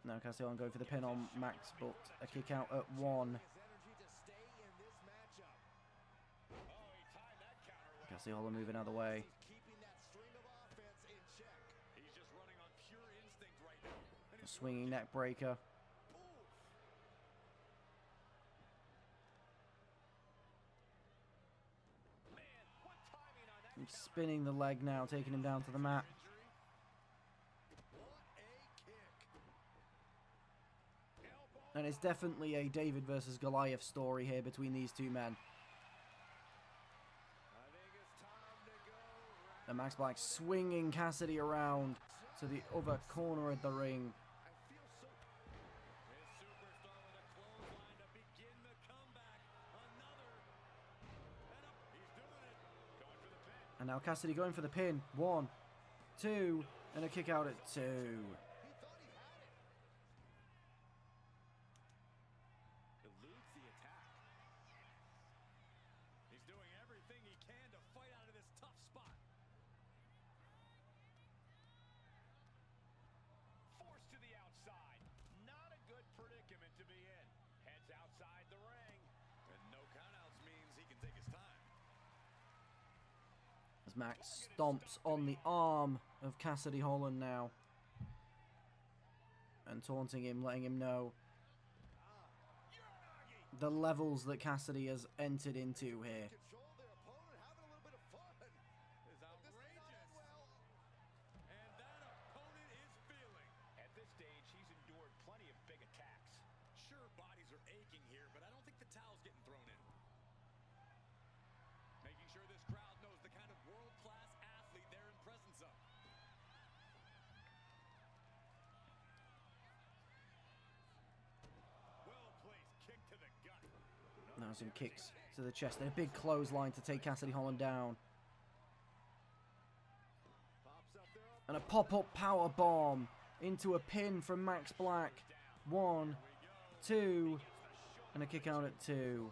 Now Cassidy Holland going for the pin on Max, but a kick out at 1. Cassidy Holland moving out of the way. A swinging neck breaker. And spinning the leg now, taking him down to the mat. And it's definitely a David versus Goliath story here between these 2 men. And Max Black swinging Cassidy around to the other corner of the ring. And now Cassidy going for the pin. 1, 2, and a kick out at 2. As Max stomps on the arm of Cassidy Holland now. And taunting him, letting him know the levels that Cassidy has entered into here. At this stage, he's endured plenty of big attacks. Sure, bodies are aching here, but I don't think the towel's getting thrown in. Making sure this crowd knows the kind of world-class athlete they're in presence of. Well-placed kick to the gut. Now some kicks to the chest and a big clothesline to take Cassidy Holland down. And a pop-up power bomb into a pin from Max Black. 1, 2, And a kick out at 2.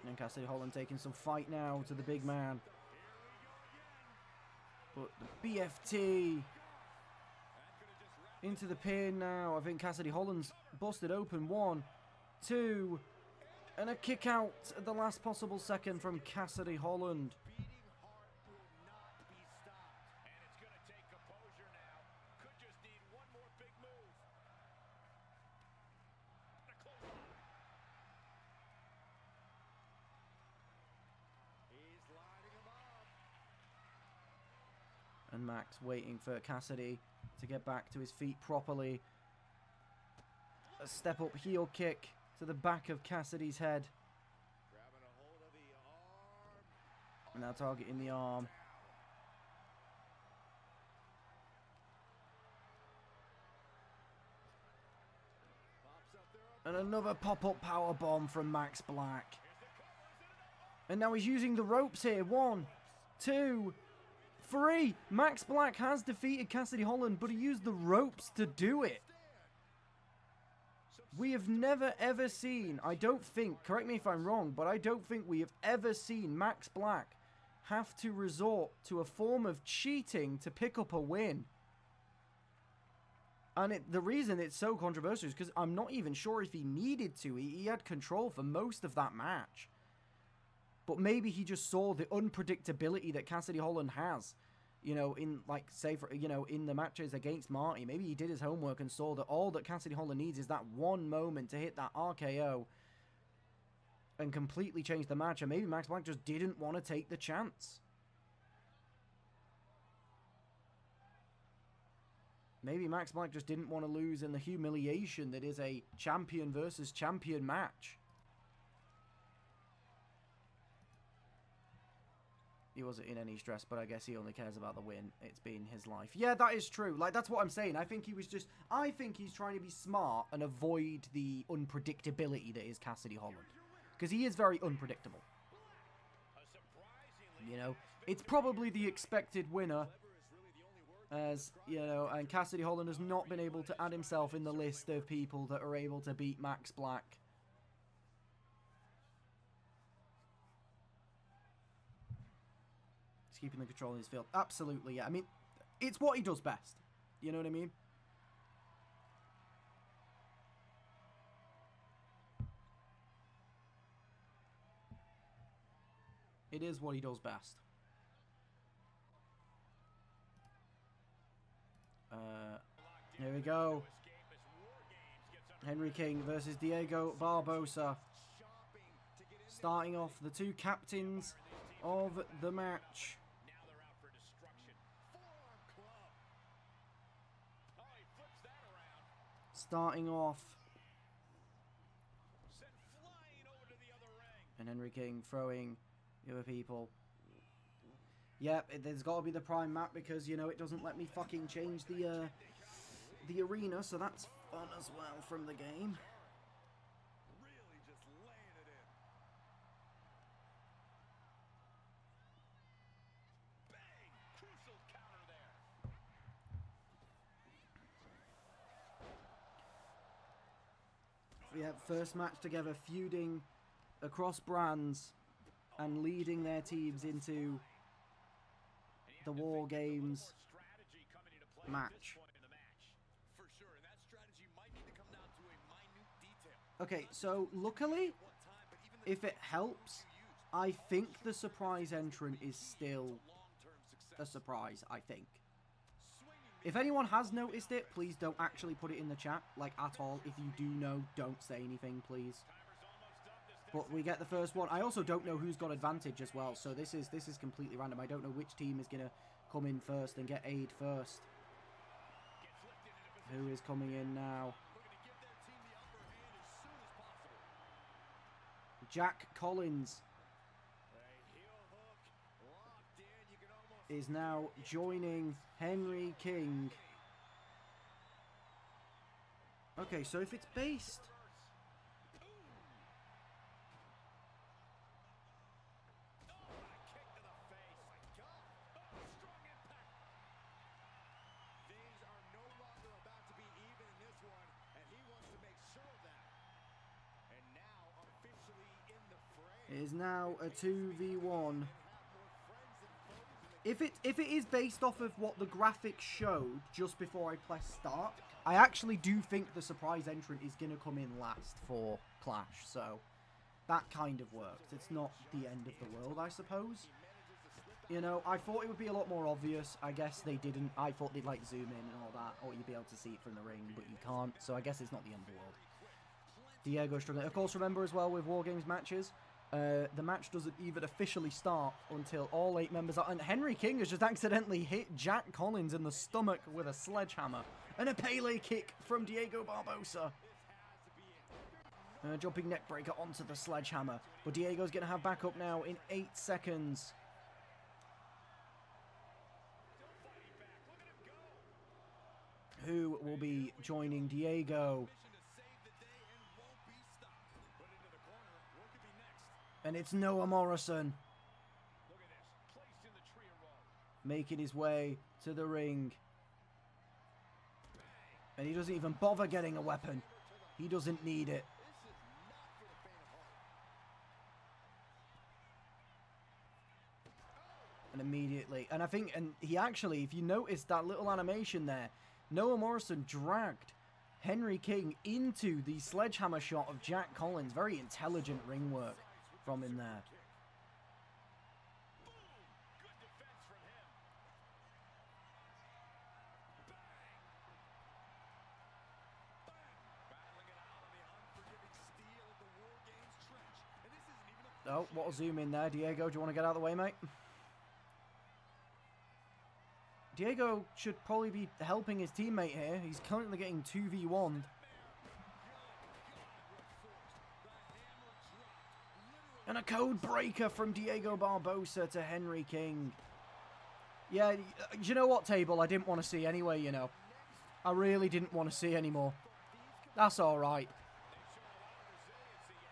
And Cassidy Holland taking some fight now to the big man. But the BFT into the pin now. I think Cassidy Holland's busted open. 1, 2, and a kick out at the last possible second from Cassidy Holland. And Max waiting for Cassidy to get back to his feet properly. A step up heel kick to the back of Cassidy's head. And now targeting the arm. And another pop-up powerbomb from Max Black. And now he's using the ropes here. 1, 2, 3. Max Black has defeated Cassidy Holland, but he used the ropes to do it. We have never ever seen, I don't think, correct me if I'm wrong, but I don't think we have ever seen Max Black have to resort to a form of cheating to pick up a win. And the reason it's so controversial is because I'm not even sure if he needed to. He had control for most of that match. But maybe he just saw the unpredictability that Cassidy Holland has, you know, in, like, say, for, you know, in the matches against Marty. Maybe he did his homework and saw that all that Cassidy Holland needs is that one moment to hit that RKO and completely change the match. And maybe Max Black just didn't want to take the chance. Maybe Max Black just didn't want to lose in the humiliation that is a champion versus champion match. He wasn't in any stress, but I guess he only cares about the win. It's been his life. Yeah, that is true. Like, that's what I'm saying. I think he's trying to be smart and avoid the unpredictability that is Cassidy Holland. Because he is very unpredictable. You know, it's probably the expected winner. As, you know, and Cassidy Holland has not been able to add himself in the list of people that are able to beat Max Black. He's keeping the control in his field. Absolutely, yeah. I mean, it's what he does best. You know what I mean? It is what he does best. Here we go. Henry King versus Diego Barbosa. Starting off the two captains of the match. Starting off. And Henry King throwing the other people. Yep, there's got to be the prime map because, you know, it doesn't let me fucking change the arena, so that's fun as well from the game. Really just laying it in. Bang! Crucial counter there. Yeah, first match together, feuding across brands and leading their teams into the War Games match. Okay, so luckily, if it helps, I think the surprise entrant is still a surprise, I think. If anyone has noticed it, please don't actually put it in the chat, like, at all. If you do know, don't say anything, please. But we get the first one. I also don't know who's got advantage as well, so this is completely random. I don't know which team is going to come in first and get aid first. Who is coming in now? Jack Collins. is now joining Henry King. Okay, so if it's based... It is now a 2v1. If it is based off of what the graphics showed just before I press start, I actually do think the surprise entrant is going to come in last for Clash. So that kind of works. It's not the end of the world, I suppose. You know, I thought it would be a lot more obvious. I guess they didn't. I thought they'd like zoom in and all that, or you'd be able to see it from the ring, but you can't. So I guess it's not the end of the world. Diego struggling. Of course, remember as well with War Games matches, the match doesn't even officially start until all 8 members are... And Henry King has just accidentally hit Jack Collins in the stomach with a sledgehammer. And a Pele kick from Diego Barbosa. Jumping neckbreaker onto the sledgehammer. But Diego's going to have backup now in 8 seconds. Who will be joining Diego? And it's Noah Morrison. Making his way to the ring. And he doesn't even bother getting a weapon. He doesn't need it. And immediately... And I think... And he actually, if you notice that little animation there, Noah Morrison dragged Henry King into the sledgehammer shot of Jack Collins. Very intelligent ring work from him there. Oh, what a zoom in there. Diego, do you want to get out of the way, mate? Diego should probably be helping his teammate here. He's currently getting 2v1'd. And a code breaker from Diego Barbosa to Henry King. Yeah, you know what, Table? I didn't want to see anyway, you know. I really didn't want to see anymore. That's alright.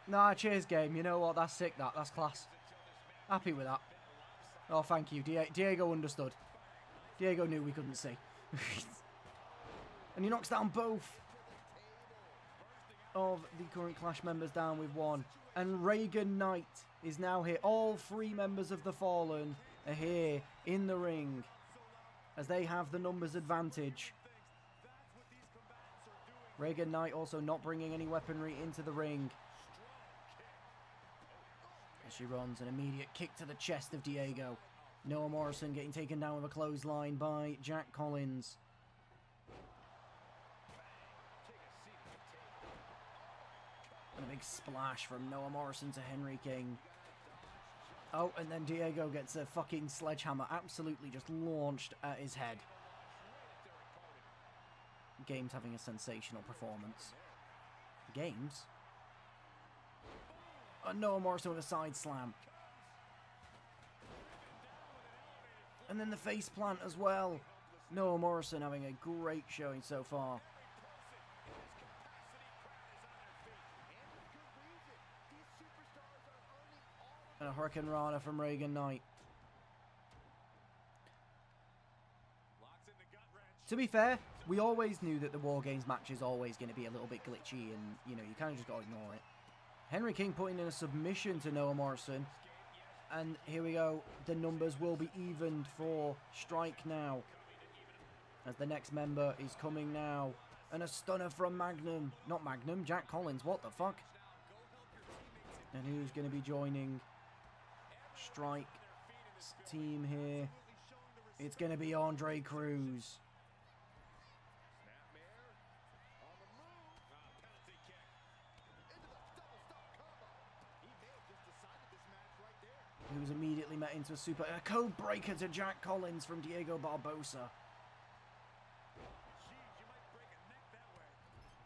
Nah, cheers, game. You know what? That's sick, that. That's class. Happy with that. Oh, thank you. Diego understood. Diego knew we couldn't see. And he knocks down both of the current Clash members down with 1. And Reagan Knight is now here. All 3 members of the Fallen are here in the ring as they have the numbers advantage. Reagan Knight also not bringing any weaponry into the ring. As she runs, an immediate kick to the chest of Diego. Noah Morrison getting taken down with a clothesline by Jack Collins. And a big splash from Noah Morrison to Henry King. Oh, and then Diego gets a fucking sledgehammer absolutely just launched at his head. Games having a sensational performance. Games? Noah Morrison with a side slam. And then the face plant as well. Noah Morrison having a great showing so far. And a Hurricane Rana from Reagan Knight. To be fair, we always knew that the War Games match is always going to be a little bit glitchy and, you know, you kind of just got to ignore it. Henry King putting in a submission to Noah Morrison. And here we go. The numbers will be evened for Strike now. As the next member is coming now. And a stunner from Magnum. Not Magnum, Jack Collins. What the fuck? And who's going to be joining Strike's team here? It's going to be Andre Cruz. He was immediately met into a code breaker to Jack Collins from Diego Barbosa.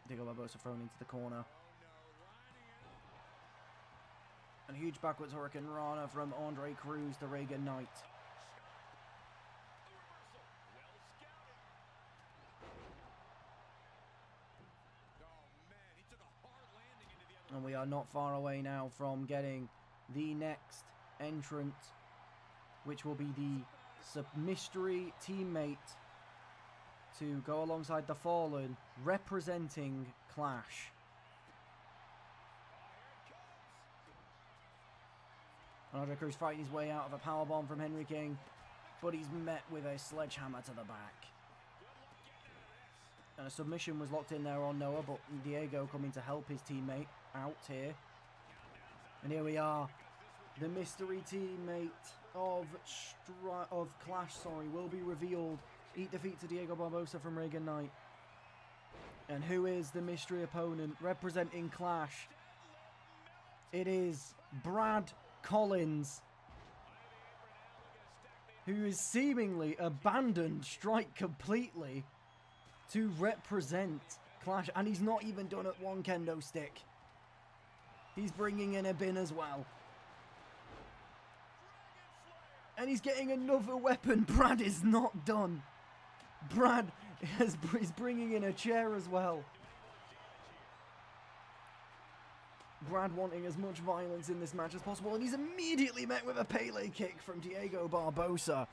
Diego Barbosa thrown into the corner. And a huge backwards Hurricane Rana from Andre Cruz to Reagan Knight. are not far away now from getting the next entrant, which will be the mystery teammate to go alongside the Fallen, representing Clash. Andre Cruz fighting his way out of a powerbomb from Henry King, but he's met with a sledgehammer to the back. And a submission was locked in there on Noah, but Diego coming to help his teammate out here. And here we are. The mystery teammate of Clash, will be revealed. Eat defeat to Diego Barbosa from Reagan Knight. And who is the mystery opponent representing Clash? It is Brad Collins, who is seemingly abandoned Strike completely to represent Clash. And he's not even done it one kendo stick. He's bringing in a bin as well. And he's getting another weapon. Brad is not done. Brad is bringing in a chair as well. Brad wanting as much violence in this match as possible. And he's immediately met with a Pele kick from Diego Barbosa.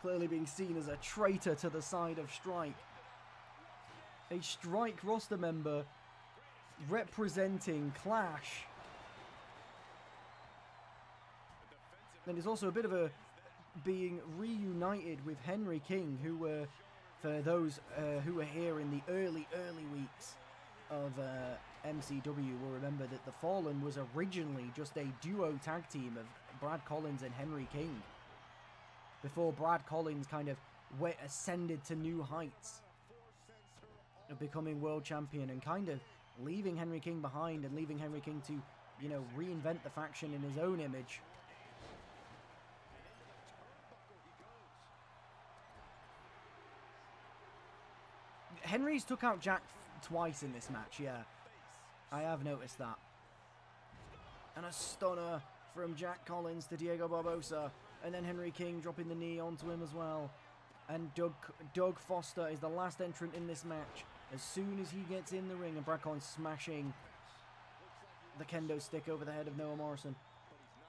Clearly being seen as a traitor to the side of Strike. A Strike roster member representing Clash. And it's also a bit of a being reunited with Henry King, who were, for those who were here in the early weeks of MCW, will remember that the Fallen was originally just a duo tag team of Brad Collins and Henry King, before Brad Collins kind of ascended to new heights of becoming world champion and kind of leaving Henry King behind and leaving Henry King to, you know, reinvent the faction in his own image. Henry's took out Jack twice in this match, yeah. I have noticed that. And a stunner from Jack Collins to Diego Barbosa. And then Henry King dropping the knee onto him as well. And Doug Foster is the last entrant in this match. As soon as he gets in the ring, and Brad Collins smashing the kendo stick over the head of Noah Morrison.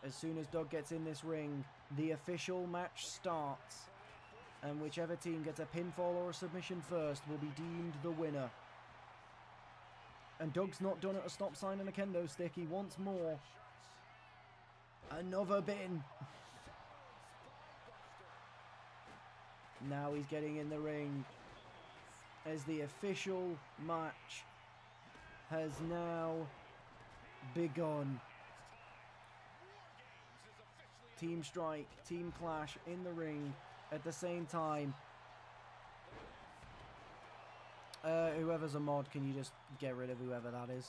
As soon as Doug gets in this ring, the official match starts. And whichever team gets a pinfall or a submission first will be deemed the winner. And Doug's not done at a stop sign and a kendo stick. He wants more. Another bin. Now he's getting in the ring as the official match has now begun. Team Strike, Team Clash in the ring at the same time. Whoever's a mod, can you just get rid of whoever that is?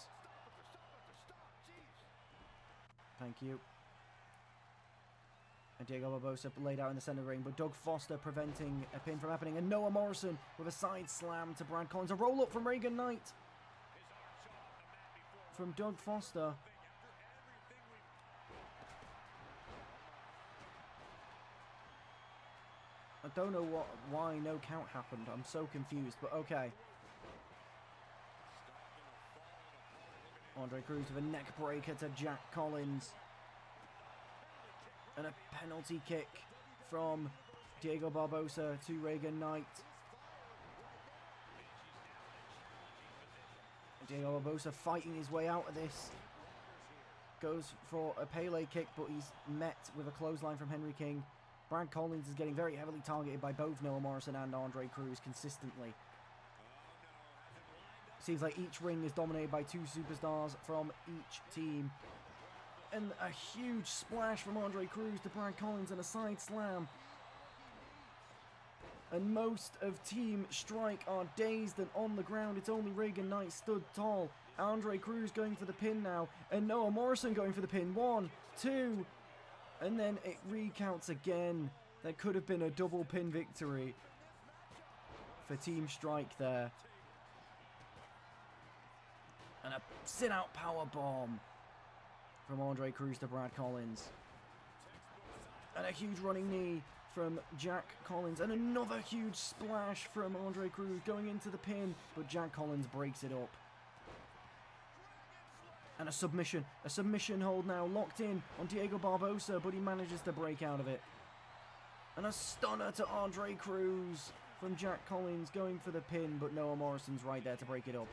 Thank you. And Diego Barbosa laid out in the center ring, but Doug Foster preventing a pin from happening. And Noah Morrison with a side slam to Brad Collins. A roll up from Reagan Knight. From Doug Foster. I don't know why no count happened. I'm so confused, but okay. Andre Cruz with a neck breaker to Jack Collins. And a penalty kick from Diego Barbosa to Reagan Knight. Diego Barbosa fighting his way out of this. Goes for a Pele kick, but he's met with a clothesline from Henry King. Brad Collins is getting very heavily targeted by both Noah Morrison and Andre Cruz consistently. Seems like each ring is dominated by two superstars from each team. And a huge splash from Andre Cruz to Brad Collins and a side slam. And most of Team Strike are dazed and on the ground. It's only Reagan Knight stood tall. Andre Cruz going for the pin now. And Noah Morrison going for the pin. 1, 2. And then it recounts again. There could have been a double pin victory for Team Strike there. And a sit-out powerbomb from Andre Cruz to Brad Collins. And a huge running knee from Jack Collins. And another huge splash from Andre Cruz going into the pin. But Jack Collins breaks it up. And a submission hold now, locked in on Diego Barbosa, but he manages to break out of it. And a stunner to Andre Cruz from Jack Collins, going for the pin, but Noah Morrison's right there to break it up.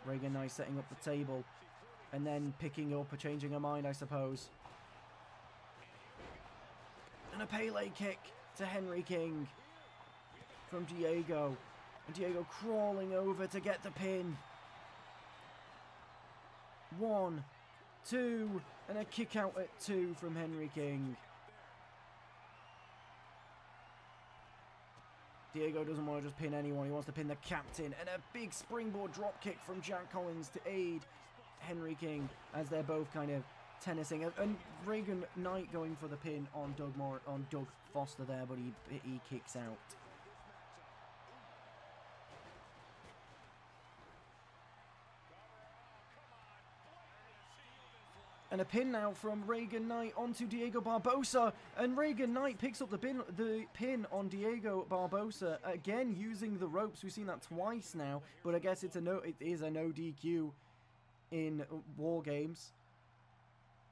Reagan Knight setting up the table, and then picking up or changing her mind, I suppose. And a Pele kick to Henry King from Diego. And Diego crawling over to get the pin. 1, 2, and a kick out at 2 from Henry King. Diego doesn't want to just pin anyone, he wants to pin the captain. And a big springboard drop kick from Jack Collins to aid Henry King as they're both kind of tennising. And Reagan Knight going for the pin on Doug Foster there, but he kicks out. And a pin now from Reagan Knight onto Diego Barbosa. And Reagan Knight picks up the pin on Diego Barbosa. Again, using the ropes. We've seen that twice now. But I guess it is a no DQ in War Games.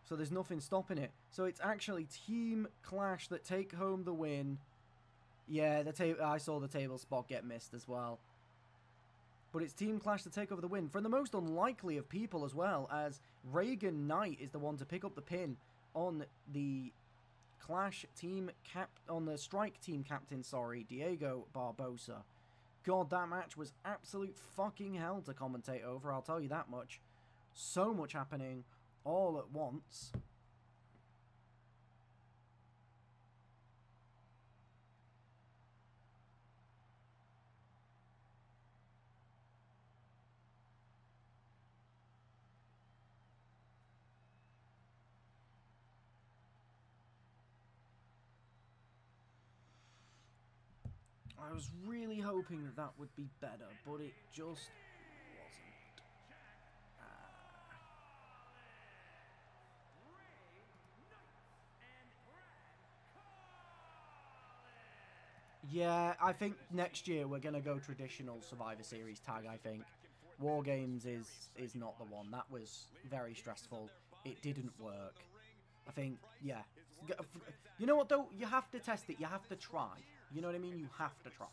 So there's nothing stopping it. So it's actually Team Clash that take home the win. Yeah, I saw the table spot get missed as well. But it's Team Clash to take over the win. For the most unlikely of people as well, as Reagan Knight is the one to pick up the pin on the Clash team on the Strike team captain, Diego Barbosa. God, that match was absolute fucking hell to commentate over, I'll tell you that much. So much happening all at once. I was really hoping that would be better, but it just wasn't. Yeah, I think next year we're going to go traditional Survivor Series tag, I think. War Games is not the one. That was very stressful. It didn't work. I think, yeah. You know what, though? You have to test it. You have to try. You know what I mean? You have to try.